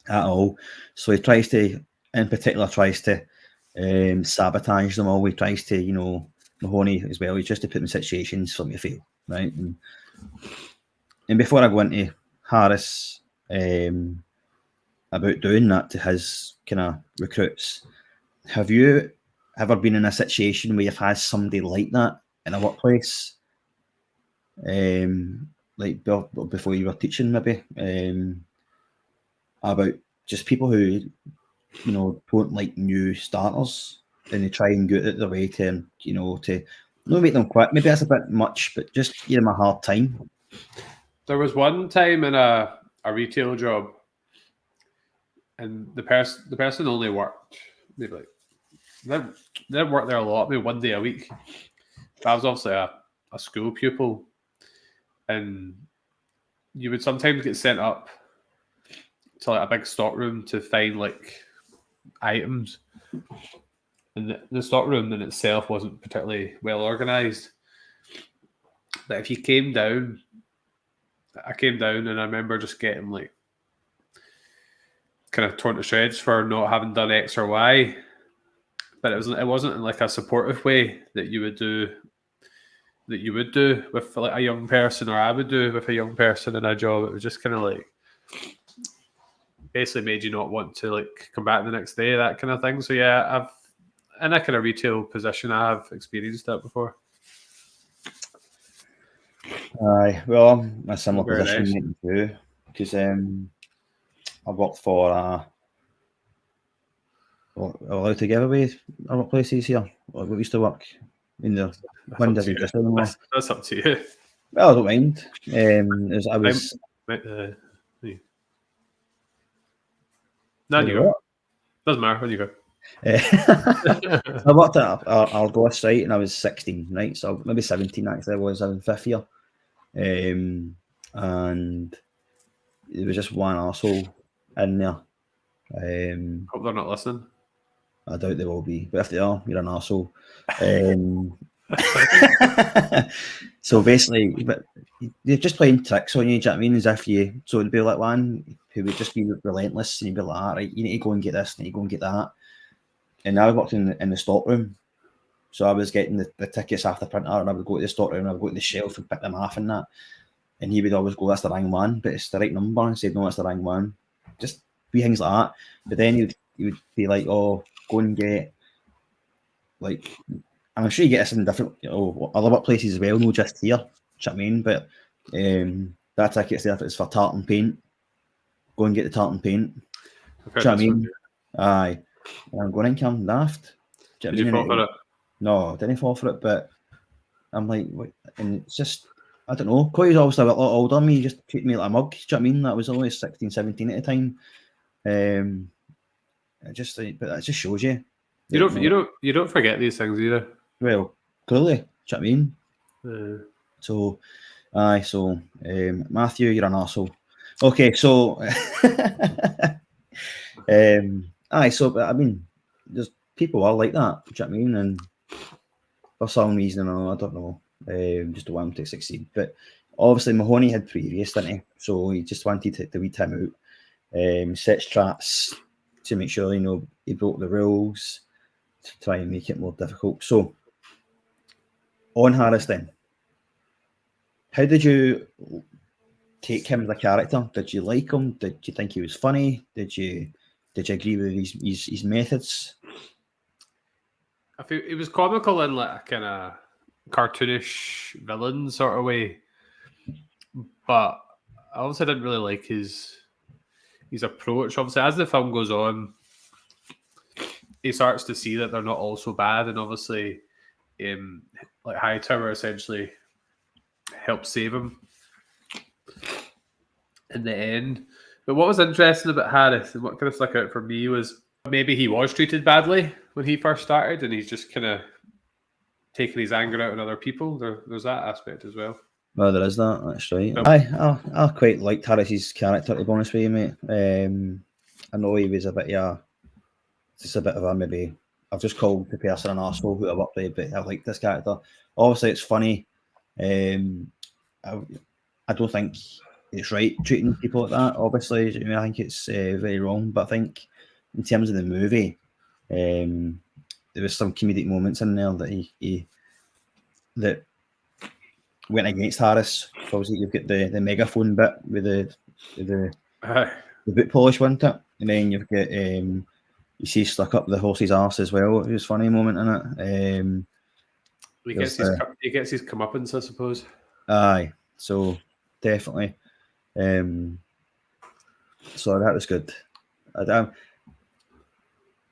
at all. So he tries to sabotage them all. He tries to, Mahoney as well. He tries to put them in situations for them to fail, right? And before I go into Harris, about doing that to his kind of recruits, have you ever been in a situation where you've had somebody like that in a workplace, like before you were teaching, maybe, about just people who don't like new starters and they try and go out their way to to not make them quit? Maybe that's a bit much, but just give them a hard time. There was one time in a retail job, and the person only worked maybe like they didn't work there a lot, maybe one day a week. But I was obviously a school pupil, and you would sometimes get sent up to like a big stock room to find like items, and the stock room in itself wasn't particularly well organized. But if you came down, I came down and I remember just getting like kind of torn to shreds for not having done X or Y, but it wasn't in like a supportive way that you would do with like a young person, or I would do with a young person in a job. It was just kind of like basically made you not want to like come back the next day, that kind of thing. So yeah, I've in a kind of retail position, I have experienced that before. Aye, well, I'm in a similar Very position too, because I worked for allowed to give away our workplaces here. We used to work in the one doesn't exist anymore. That's up to you. Well, I don't mind. No, you go. Doesn't matter when you go. I worked at Argos site and I was 16, right? So maybe 17 actually. I was in fifth year. And there was just one arsehole in there. Hope they're not listening. I doubt they will be, but if they are, you're an arsehole. So basically, but they're just playing tricks on you, do you know what I mean? As if you, so it'd be like one who would just be relentless and you'd be like, ah, right, you need to go and get this, you need to go and get that. And I worked in the stock room. So I was getting the tickets off the printer and I would go to the stock room and I would go to the shelf and pick them off and that. And he would always go, that's the wrong one, but it's the right number. And said, no, it's the wrong one. Just wee things like that. But then he would be like, oh, go and get, like, I'm sure you get this in different, other workplaces as well, not just here. Do you know what I mean? But that ticket's there if it's for tartan paint. Go and get the tartan paint. Do you know what I mean? Aye. And I'm going, I'm daft. Did you fall for it? No, I didn't fall for it, but I'm like, what? And it's just, I don't know. Coy's obviously a lot older than me. He just treated me like a mug. Do you know what I mean? That was only 16, 17 at the time. But that just shows you. You don't forget these things either. Well, clearly, do you know what I mean? Yeah. So, Matthew, you're an arsehole. Okay, so, but I mean, there's people are like that, do you know what I mean? And for some reason, I don't know, just don't want him to succeed. But obviously, Mahoney had previous, didn't he? So he just wanted to weed him out, sets traps to make sure, he broke the rules to try and make it more difficult. So, on Harris then, how did you take him as a character? Did you like him? Did you think he was funny? Did you agree with his methods? I feel it was comical in like a kind of cartoonish villain sort of way, but I also didn't really like his approach. Obviously, as the film goes on, he starts to see that they're not all so bad, and obviously, like Hightower essentially helps save him in the end. But what was interesting about Harris and what kind of stuck out for me was maybe he was treated badly when he first started, and he's just kind of taking his anger out on other people. There's that aspect as well. Well, there is that. That's right. I quite liked Harris's character, to be honest with you, mate. I know he was a bit of a maybe. I've just called the person an arsehole who I worked with, but I like this character. Obviously, it's funny. I don't think it's right treating people like that. Obviously, I think it's very wrong. But I think in terms of the movie, there was some comedic moments in there that he that went against Harris. So obviously, you've got the megaphone bit with the boot polish, wasn't it? And then you've got you see stuck up the horse's arse as well. It was a funny moment in it. He gets his comeuppance, I suppose. Aye, so definitely. So that was good.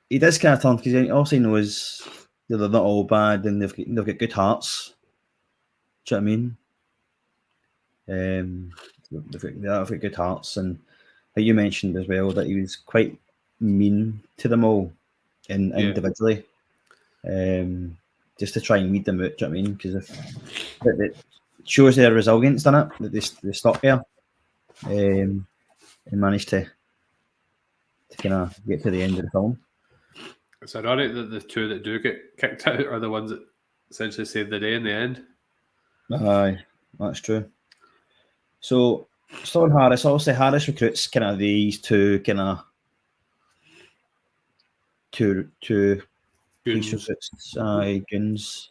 He does kind of turn because he also knows they're not all bad and they've got good hearts. Do you know what I mean? They've got good hearts, and you mentioned as well that he was quite mean to them all individually, just to try and weed them out. Do you know what I mean? Because it shows their resilience, doesn't it? That they stuck there and managed to kind of get to the end of the film. It's ironic that the two that do get kicked out are the ones that essentially saved the day in the end. Aye, that's true. So, Stone Harris, obviously Harris recruits kind of these two kind of two police recruits, goons.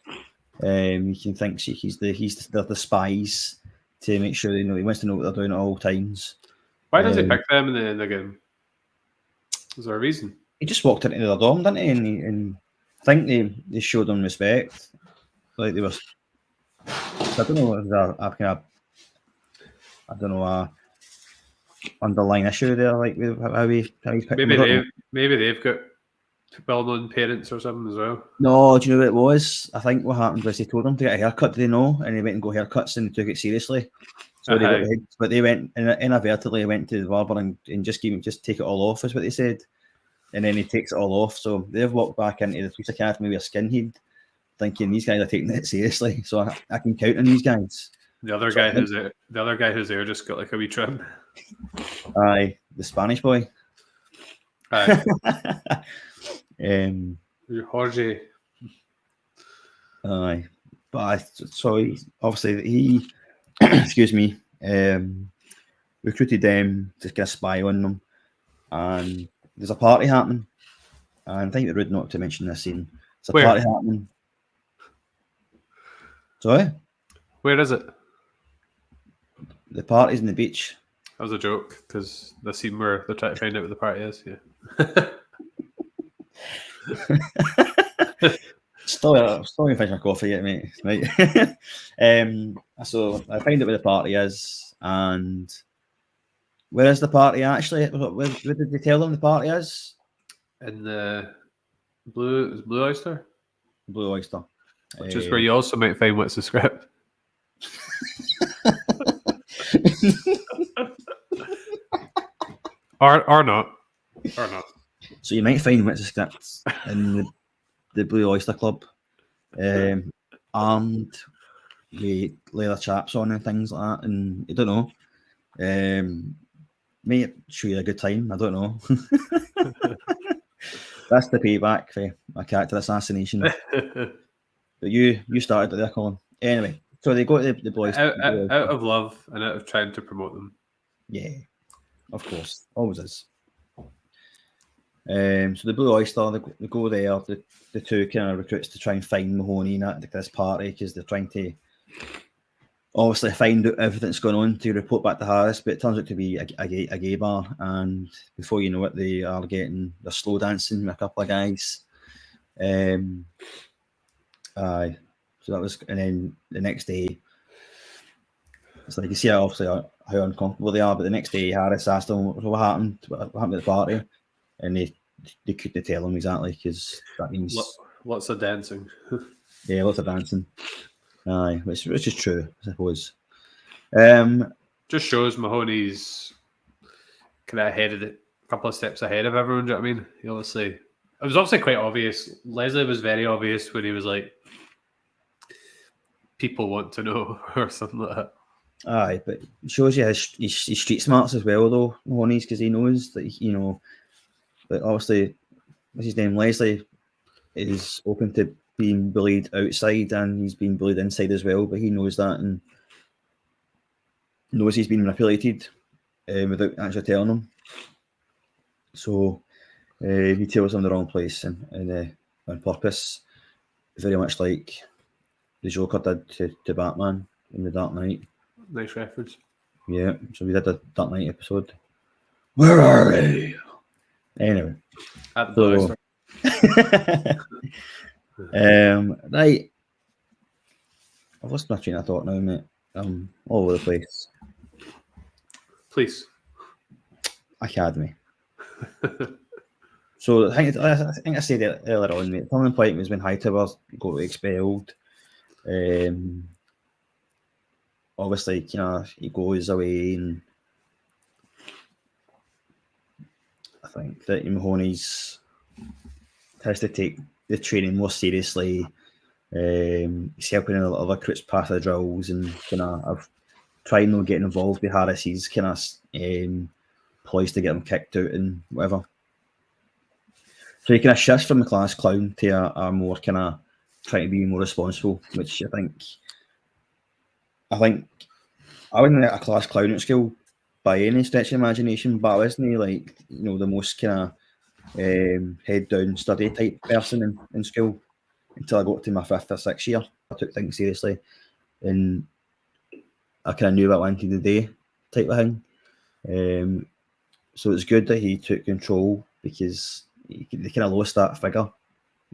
He thinks he's the spies to make sure he wants to know what they're doing at all times. Why does he pick them in the end again? Is there a reason? He just walked into their dorm, didn't he? And I think they showed him respect. Like they were. I don't know if there's a kind of, I don't know, a underlying issue there, like with how he's picked maybe they've got well-known parents or something as well. No, do you know what it was? I think what happened was they told him to get a haircut. Did they know? And he went and got haircuts and they took it seriously. So they got but they went inadvertently went to the barber and just take it all off, is what they said. and then he takes it all off. So they've walked back into the police academy with a skinhead, thinking these guys are taking it seriously. So I can count on these guys. The other guy who's there just got like a wee trim. Aye, the Spanish boy. Aye. Jorge. Aye, but obviously he excuse me, recruited them to get a spy on them, and there's a party happening. And I think it's rude not to mention this scene. It's a party happening. Sorry? Where is it? The party's in the beach. That was a joke, because the scene where they're trying to find out what the party is, yeah. Still gonna finish my coffee yet, mate. Right. So I find out where the party is, and where is the party actually? Where did they tell them the party is? In the Blue Oyster? Blue Oyster. Which is where you also might find what's the script. or not. Or not. So you might find what's the script in the Blue Oyster Club. Armed with leather chaps on and things like that, and I don't know. May show you a good time, I don't know. That's the payback for my character assassination. But you started it there, Colin. Anyway, so they go to the boys out of love and out of trying to promote them. Yeah, of course, always is. So the Blue Oyster, they go there. The two kind of recruits to try and find Mahoney at this party, because they're trying to obviously find out everything that's going on to report back to Harris. But it turns out to be a gay bar, and before you know it, they're slow dancing with a couple of guys. Aye. So that was, and then the next day, so you can see obviously how uncomfortable they are. But the next day, Harris asked them what happened at the party, and they couldn't tell him exactly, because that means lots of dancing. Yeah, lots of dancing. Aye, which is true, I suppose. Just shows Mahoney's kind of a couple of steps ahead of everyone. Do you know what I mean? It was obviously quite obvious. Leslie was very obvious when he was like, "People want to know," or something like that. Aye, but it shows you his street smarts as well, though, Mahoney's, because he knows that, that obviously, what's his name, Leslie, is open to being bullied outside, and he's being bullied inside as well, but he knows that and knows he's been manipulated without actually telling him. So he tells him the wrong place and on purpose, very much like the Joker did to Batman in The Dark Knight. Nice reference. Yeah, so we did a Dark Knight episode. Where are they? Anyway. At the right. I've lost my train of thought now, mate. All over the place. Please. Academy. So I think I said it earlier on, mate. The turning point was when Hightower got expelled. Obviously, he goes away, and I think that Mahoney's has to take the training more seriously. He's helping other recruits pass the drills, and I've tried not getting involved with Harris's ploys to get him kicked out and whatever. So he shifts from the class clown to a more trying to be more responsible, which I think I wasn't a class clown at school by any stretch of imagination, but I wasn't the most head down study type person in school until I got to my 5th or 6th year. I took things seriously, and I knew what I wanted to do, type of thing. So it's good that he took control, because they lost that figure,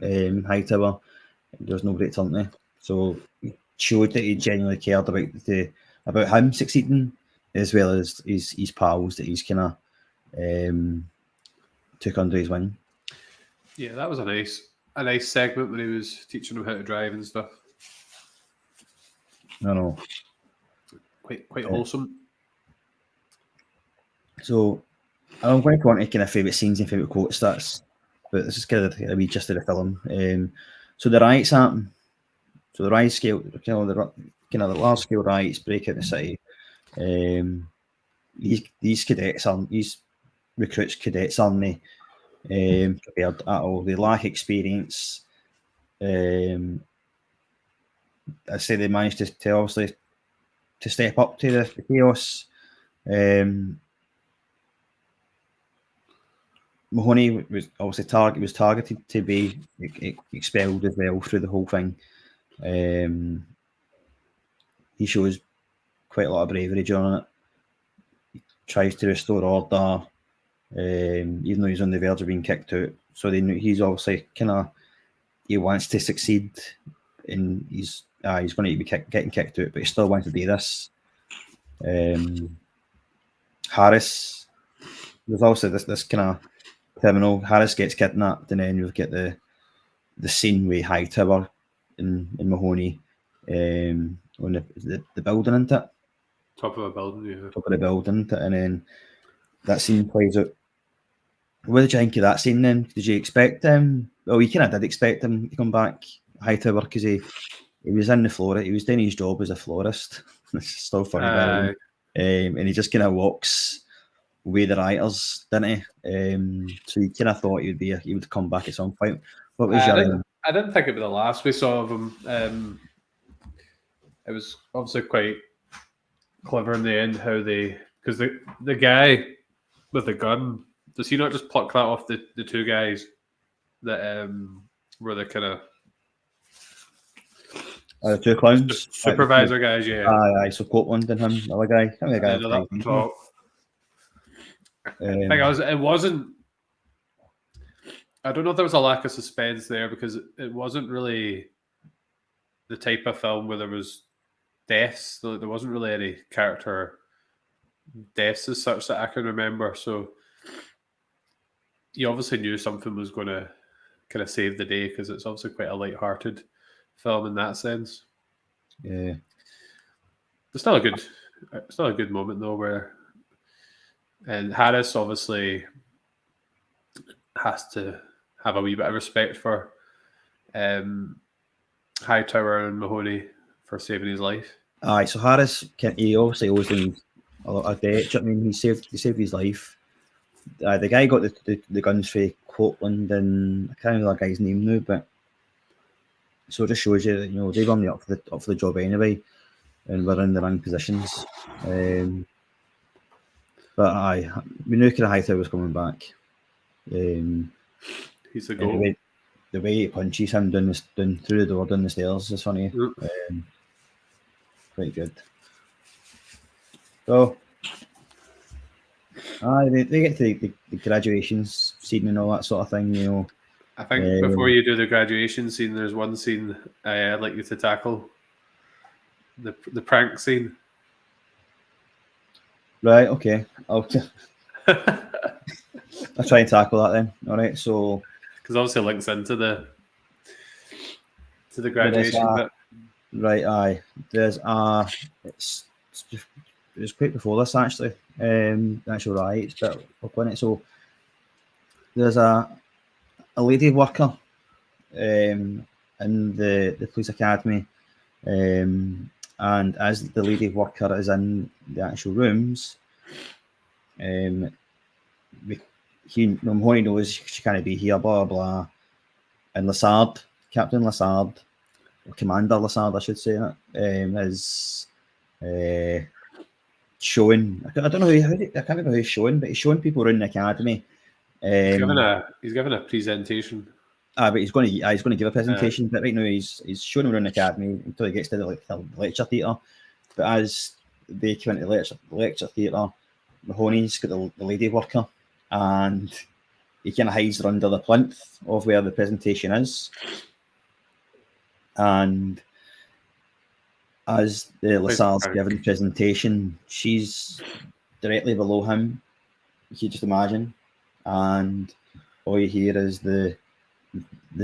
Hightower. There was nobody to turn to, so he showed that he genuinely cared about him succeeding, as well as his pals that he's took under his wing. Yeah, that was a nice segment when he was teaching him how to drive and stuff. I know. Quite wholesome. So I'm going to go on to favourite scenes and favourite quotes. That's but this is kind of a wee gist of the film. So the riots happen. So the riot scale, the large scale riots break out in the city. These cadets are these recruits cadets army prepared at all. They lack experience. I say they managed to obviously to step up to the chaos. Mahoney was obviously targeted to be expelled as well through the whole thing. He shows quite a lot of bravery during it. He tries to restore order, even though he's on the verge of being kicked out. So he's obviously he wants to succeed, and he's going to be getting kicked out, but he still wants to do this. Harris, there's also this kind of criminal. Harris gets kidnapped, and then you've got the scene with Hightower and Mahoney on the building, isn't it? Top of a building, yeah. Top of the building, and then that scene plays out. What did you think of that scene then? Did you expect him? Well, you kind of did expect him to come back, Hightower, because he was in the florist. He was doing his job as a florist. It's still funny, by the way. And he just kind of walks away the writers, didn't he? So you kind of thought he would come back at some point. What was your? I didn't think it was the last we saw of him. It was obviously quite clever in the end how because the guy with the gun, does he not just pluck that off the two guys that were the kind of the two clowns, supervisor guys? Yeah. Aye. So Copeland and him, the other guy. I think it wasn't. I don't know if there was a lack of suspense there because it wasn't really the type of film where there was deaths. There wasn't really any character deaths as such that I can remember. So you obviously knew something was going to kind of save the day because it's obviously quite a light-hearted film in that sense. Yeah, it's still a good moment though, and Harris obviously has to have a wee bit of respect for Hightower and Mahoney for saving his life. Aye, so Harris, he obviously owes him a lot of debt. I mean, he saved his life. The guy got the guns for Copeland, and I can't remember that guy's name now, but so it just shows you that they've only up for the job anyway, and we're in the wrong positions. But aye, we knew Hightower was coming back. He's the goal. The way he punches him down through the door, down the stairs is funny. Quite good. So, they get to the graduation scene and all that sort of thing, I think before you do the graduation scene, there's one scene I'd like you to tackle. The prank scene. Right, okay. I'll try and tackle that then. All right, so... Because obviously it links into the graduation bit. Right, aye. There's it was quite before this actually. The actual riots bit up on it. So there's a lady worker in the police academy, and as the lady worker is in the actual rooms, Mahoney knows she can't be here, blah blah blah, and Captain Lassard, or Commander Lassard, I should say, is showing. I don't know I can't remember who he's showing, but he's showing people around the academy. He's giving a presentation. But he's going to give a presentation. But right now he's showing them around the academy until he gets to the lecture theatre. But as they come into the lecture theatre, Mahoney's got the lady worker, and he kind of hides her under the plinth of where the presentation is. And as the Lassard's giving the presentation, she's directly below him. You can just imagine, and all you hear is the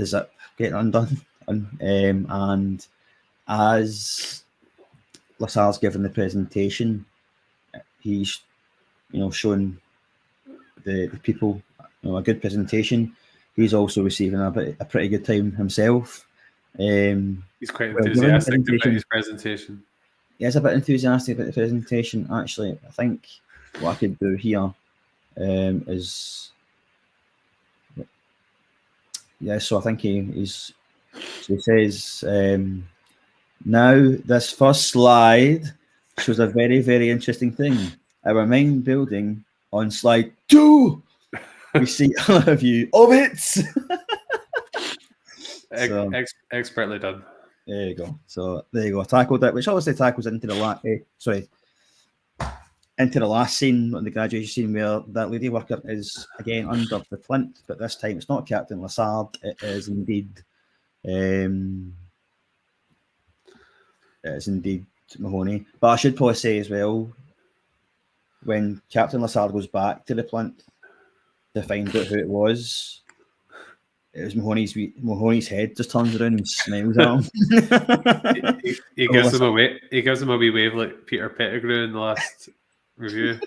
zip getting undone. And as Lassard's giving the presentation, he's showing the people a good presentation. he's also receiving a pretty good time himself. He's quite enthusiastic about his presentation. He is a bit enthusiastic about the presentation. Actually, I think what I could do here is, yeah. So I think he says, now this first slide shows a very, very interesting thing. Our main building on slide 2, we see a view of it. So, expertly done. There you go. So there you go. Tackled it, which obviously tackles into the last scene on the graduation scene where that lady worker is again under the plinth, but this time it's not Captain Lassard. It is indeed, Mahoney. But I should probably say as well, when Captain Lassard goes back to the plinth to find out who it was Mahoney's head just turns around and smiles at him. he gives him a wee wave like Peter Pettigrew in the last review.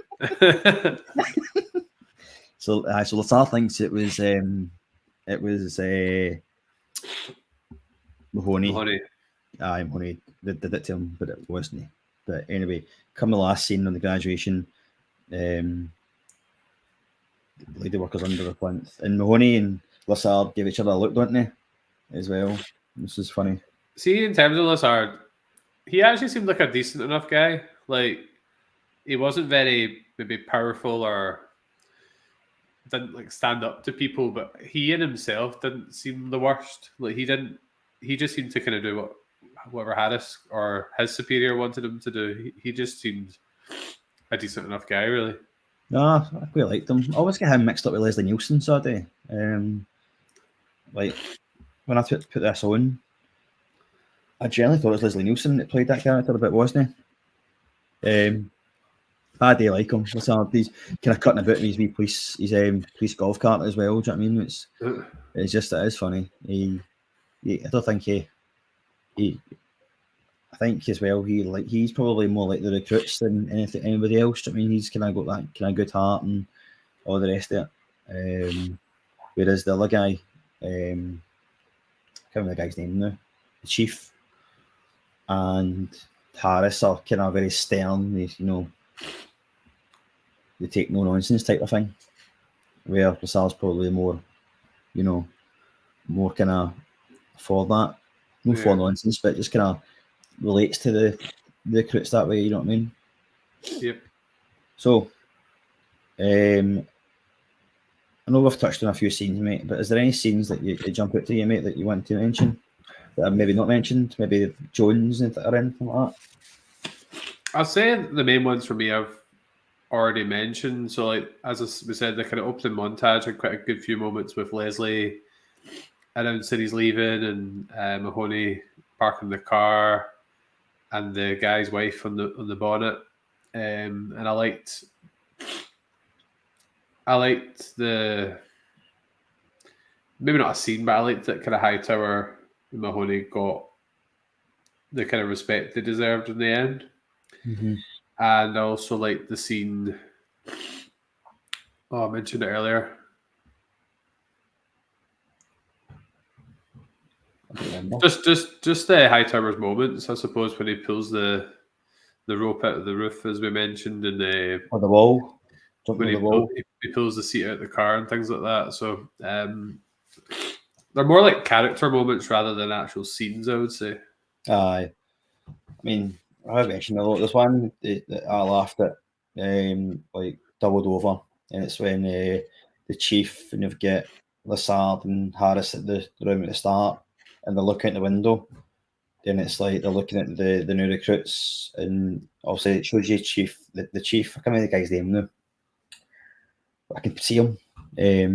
So Lassard thinks it was Mahoney. Mahoney did it to him, but it wasn't. But anyway, come the last scene on the graduation, lady workers under the plinth, and Mahoney and Lassard gave each other a look, don't they? As well. This is funny. See, in terms of Lassard, he actually seemed like a decent enough guy. Like, he wasn't very maybe powerful or didn't like stand up to people, but he in himself didn't seem the worst. Like, he just seemed to kind of do whatever Harris or his superior wanted him to do. He just seemed a decent enough guy, really. No, I quite liked him. I always get him mixed up with Leslie Nielsen, so I do. Like, when I put this on, I generally thought it was Leslie Nielsen that played that character a bit, wasn't he? I do like him. He's kind of cutting about in his wee police golf cart as well. Do you know what I mean? It is funny. I don't think I think as well he's probably more like the recruits than anybody else. Do you know what I mean? He's kind of got that kind of good heart and all the rest of it. Whereas the other guy, I can't remember the guy's name now, the chief, and Harris are kind of very stern. They take no nonsense type of thing. Where Lassard's probably more kind of for that. No for nonsense, but just kind of relates to the recruits that way, you know what I mean? Yep. So, I know we've touched on a few scenes, mate, but is there any scenes that you jump out to you, mate, that you want to mention? That are maybe not mentioned? Maybe Jones or anything like that? I'll say the main ones for me I've already mentioned. So, like, as we said, the kind of opening montage had quite a good few moments with Leslie announcing he's leaving and Mahoney parking the car and the guy's wife on the bonnet. And I liked the, maybe not a scene, but I liked that kind of Hightower and Mahoney got the kind of respect they deserved in the end. Mm-hmm. And I also liked the scene, I mentioned it earlier. Just the Hightower's moments, I suppose, when he pulls the rope out of the roof, as we mentioned, and the wall. When he pulls the seat out of the car and things like that. So they're more like character moments rather than actual scenes, I would say. Aye. I mean, I mentioned a lot. There's one that I laughed at, like doubled over, and it's when the chief and you've got Lassard and Harris at the room at the start, and they're looking out the window. Then it's like they're looking at the new recruits, and also it shows you the chief. I can't remember the guy's name now. I can see him,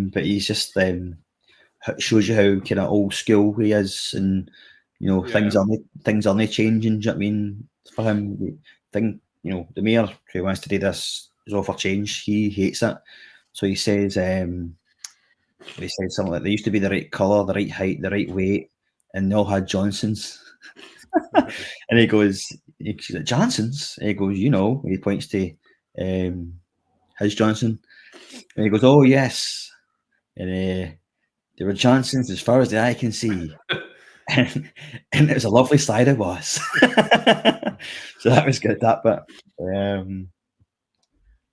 but he's just shows you how kind of old school he is, and things aren't changing. Do you know what I mean? For him, the mayor who wants to do this is all for change. He hates it, so he says something like they used to be the right colour, the right height, the right weight, and they all had Johnsons. And he goes, she's like, Johnsons? And he goes, he points to his Johnson. And he goes, oh, yes. And There were Johnsons as far as the eye can see. And it was a lovely slide it was. So that was good, that bit.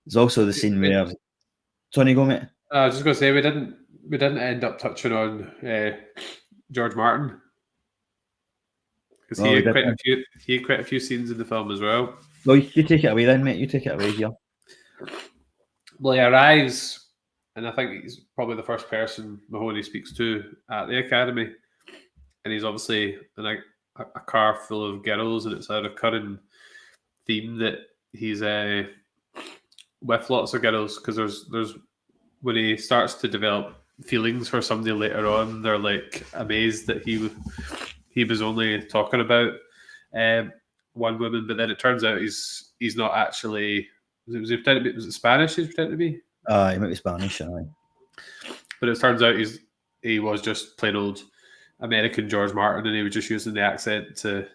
There's also the scene where Tony, go, mate. I was just going to say we didn't end up touching on George Martin because he had quite a few scenes in the film as well. Well, you take it away then, mate. You take it away here. Well, he arrives, and I think he's probably the first person Mahoney speaks to at the academy, and he's obviously in a car full of girls, and it's a recurring theme that he's with lots of girls, because there's when he starts to develop feelings for somebody later on, they're like amazed that he was only talking about one woman, but then it turns out he's not actually. Was it Spanish he's pretending to be? He might be Spanish, aye. But it turns out he was just plain old American George Martin, and he was just using the accent to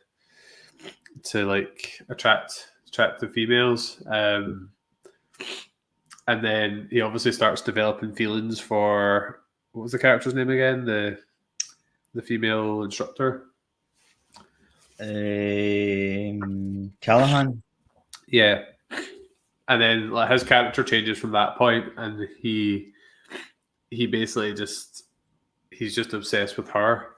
like attract the females. And then he obviously starts developing feelings for, what was the character's name again? The female instructor. Callahan. Yeah. And then like, his character changes from that point, and he basically he's just obsessed with her,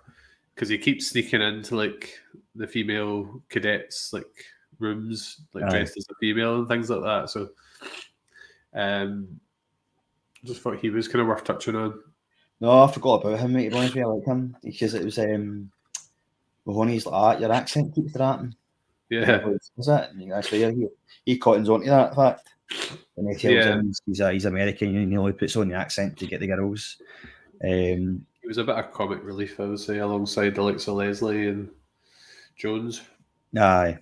because he keeps sneaking into like the female cadets like rooms, like dressed as a female and things like that. So just thought he was kind of worth touching on. No, I forgot about him, mate. To be honest with you, I like him because it was Mahoney's like, your accent keeps rapping. Yeah, was it? And that's where he cottons onto that fact, and he tells him he's American, and he only puts on the accent to get the girls. He was a bit of comic relief, I would say, alongside the likes of Leslie and Jones. Aye,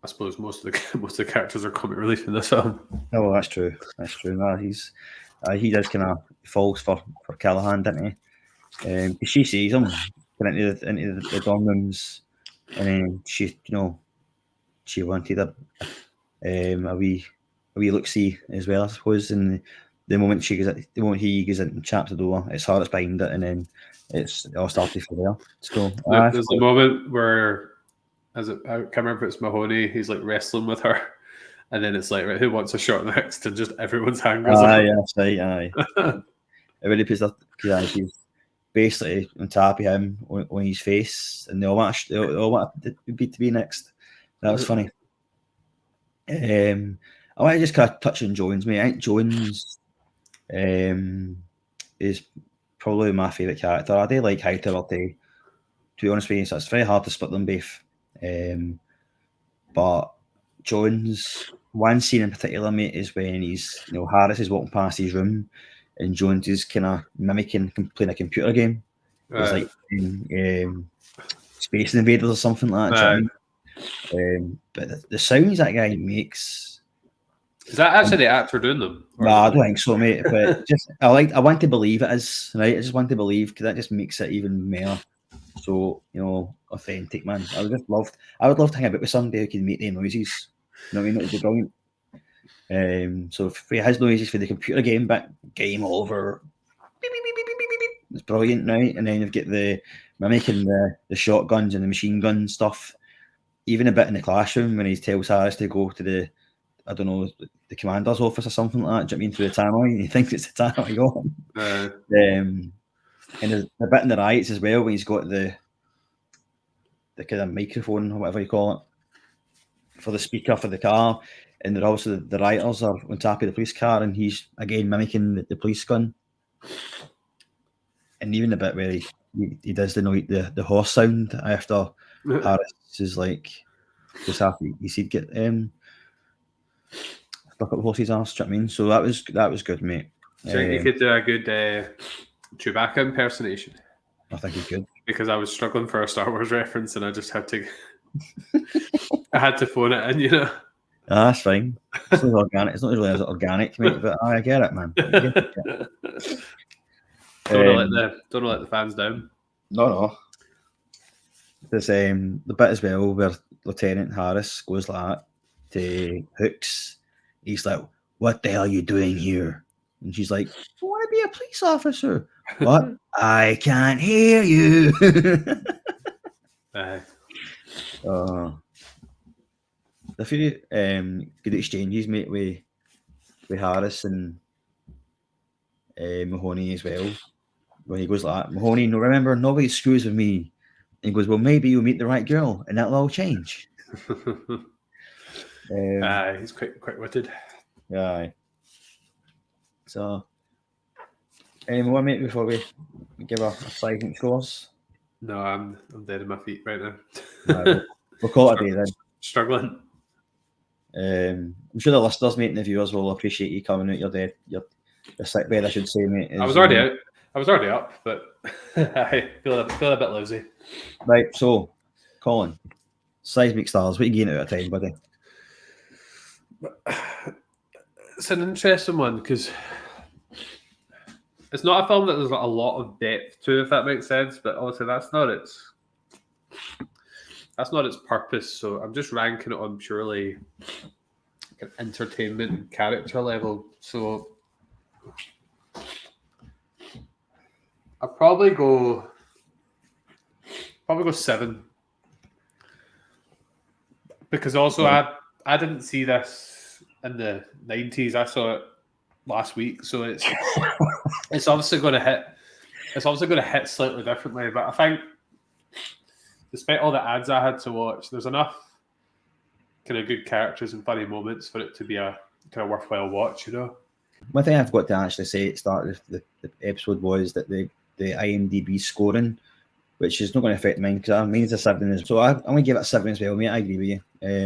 I suppose most of the characters are comic relief in this film. No, that's true. That's true. No, he does kind of falls for Callahan, doesn't he? She sees him into the dorm rooms, and then she wanted a wee look-see as well, I suppose. And the moment he goes in and chaps the door, it's her that's behind it, and then it all started from there. So there's the moment where, I can't remember if it's Mahoney, he's like wrestling with her, and then it's like, right, who wants a shot next? And just everyone's hand goes up. Yeah, that's right, aye. It really puts up, because she's basically on top of him on his face, and they all want to be next. That was funny. I want to just kind of touch on Jones, mate. I think Jones is probably my favourite character. I do like Hightower too, to be honest with you, so it's very hard to split them both. But Jones, one scene in particular, mate, is when Harris is walking past his room, and Jones is kind of mimicking playing a computer game. It's like Space Invaders or something like that. But the sounds that guy makes. Is that actually the actor doing them? No, I don't think so, mate. But I want to believe it is, right? I just want to believe, because that just makes it even more so, authentic, man. I would love to hang about with somebody who can make them noises. You know what I mean? It would be brilliant. So if he has noises for the computer game, but game over. It's brilliant, right? And then you've got mimicking the shotguns and the machine gun stuff. Even a bit in the classroom when he tells Harris to go to the commander's office or something like that. Do you know what I mean? Through the tannoy, he thinks it's the tannoy going. And there's a bit in the riots as well when he's got the kind of microphone or whatever you call it for the speaker for the car, and they're also the rioters are on top of the police car, and he's again mimicking the police gun. And even the bit where he does the horse sound after Harris is like just after he said get stuck up the horse's arse. Do you know what I mean? So that was good, mate. Do you think you could do a good Chewbacca impersonation? I think he could, because I was struggling for a Star Wars reference, and I just had to I had to phone it in, that's fine. It's not organic. It's not really as organic, mate, but I get it, man. Don't let the fans down. No. There's the bit as well where Lieutenant Harris goes like that to Hooks. He's like, "What the hell are you doing here?" And she's like, "I want to be a police officer. What? I can't hear you. A few good exchanges, mate, with Harris and Mahoney as well. When he goes like that, Mahoney, no, remember, nobody screws with me. And he goes, well, maybe you'll meet the right girl, and that'll all change. He's quick-witted. Yeah. So, any more, mate, before we give our seismic scores? No, I'm dead on my feet right now. Right, we'll call it a day then. Struggling. I'm sure the listeners, mate, and the viewers will appreciate you coming out your sick bed, I should say, mate. I was already out. I was already up, but I feel a bit lousy. Right, so, Colin, Seismic Stars, what are you getting out of 10, buddy? It's an interesting one because it's not a film that there's a lot of depth to, if that makes sense. But obviously, that's not its purpose. So I'm just ranking it on purely entertainment and character level. So I'll probably go 7, because also I didn't see this in the 90s. I saw it last week, so it's obviously going to hit. It's obviously going to hit slightly differently, but I think despite all the ads I had to watch, there's enough kind of good characters and funny moments for it to be a kind of worthwhile watch, you know. One thing I've got to actually say at the start of the episode was that the IMDb scoring, which is not going to affect mine because mine's a 7, so I'm going to give it a 7 as well, mate. I agree with you.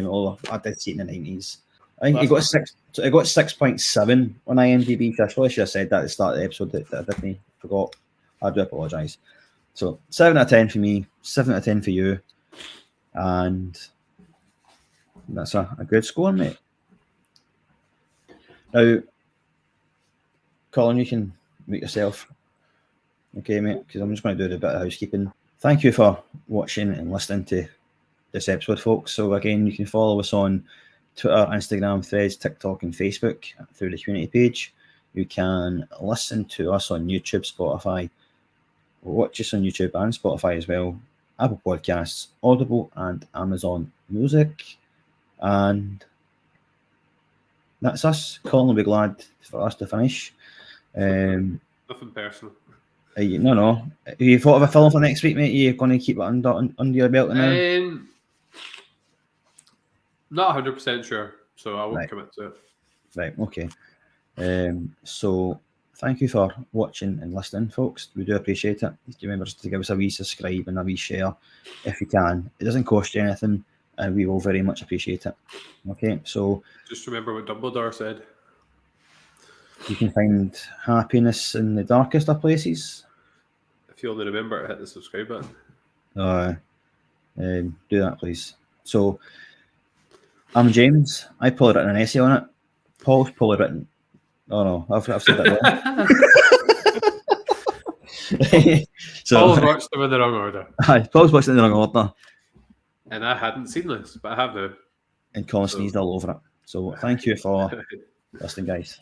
Although I did see it in the 90s. I think it got 6.7 on IMDb. I probably should have said that at the start of the episode that I didn't forgot. I do apologise. So 7 out of 10 for me, 7 out of 10 for you, and that's a good score, mate. Now, Colin, you can make yourself okay, mate, because I'm just going to do a bit of housekeeping. Thank you for watching and listening to this episode, folks. So again, you can follow us on Twitter, Instagram, Threads, TikTok, and Facebook through the community page. You can listen to us on YouTube, Spotify, watch us on YouTube and Spotify as well, Apple Podcasts, Audible, and Amazon Music. And that's us. Colin will be glad for us to finish. Nothing personal. No. Have you thought of a film for next week, mate? Are you going to keep it under your belt now? Not 100% sure, so I won't commit to it. Right, okay. So thank you for watching and listening, folks. We do appreciate it. Remember to give us a wee subscribe and a wee share if you can. It doesn't cost you anything, and we will very much appreciate it. Okay, so just remember what Dumbledore said. You can find happiness in the darkest of places. If you only remember to hit the subscribe button. Do that, please. So, I'm James. I probably written an essay on it. Paul's probably written. Oh no, I've said that wrong. So, Paul's watched them in the wrong order. Paul's watched it in the wrong order. And I hadn't seen this, but I have now. And Colin sneezed all over it. So, thank you for listening, guys.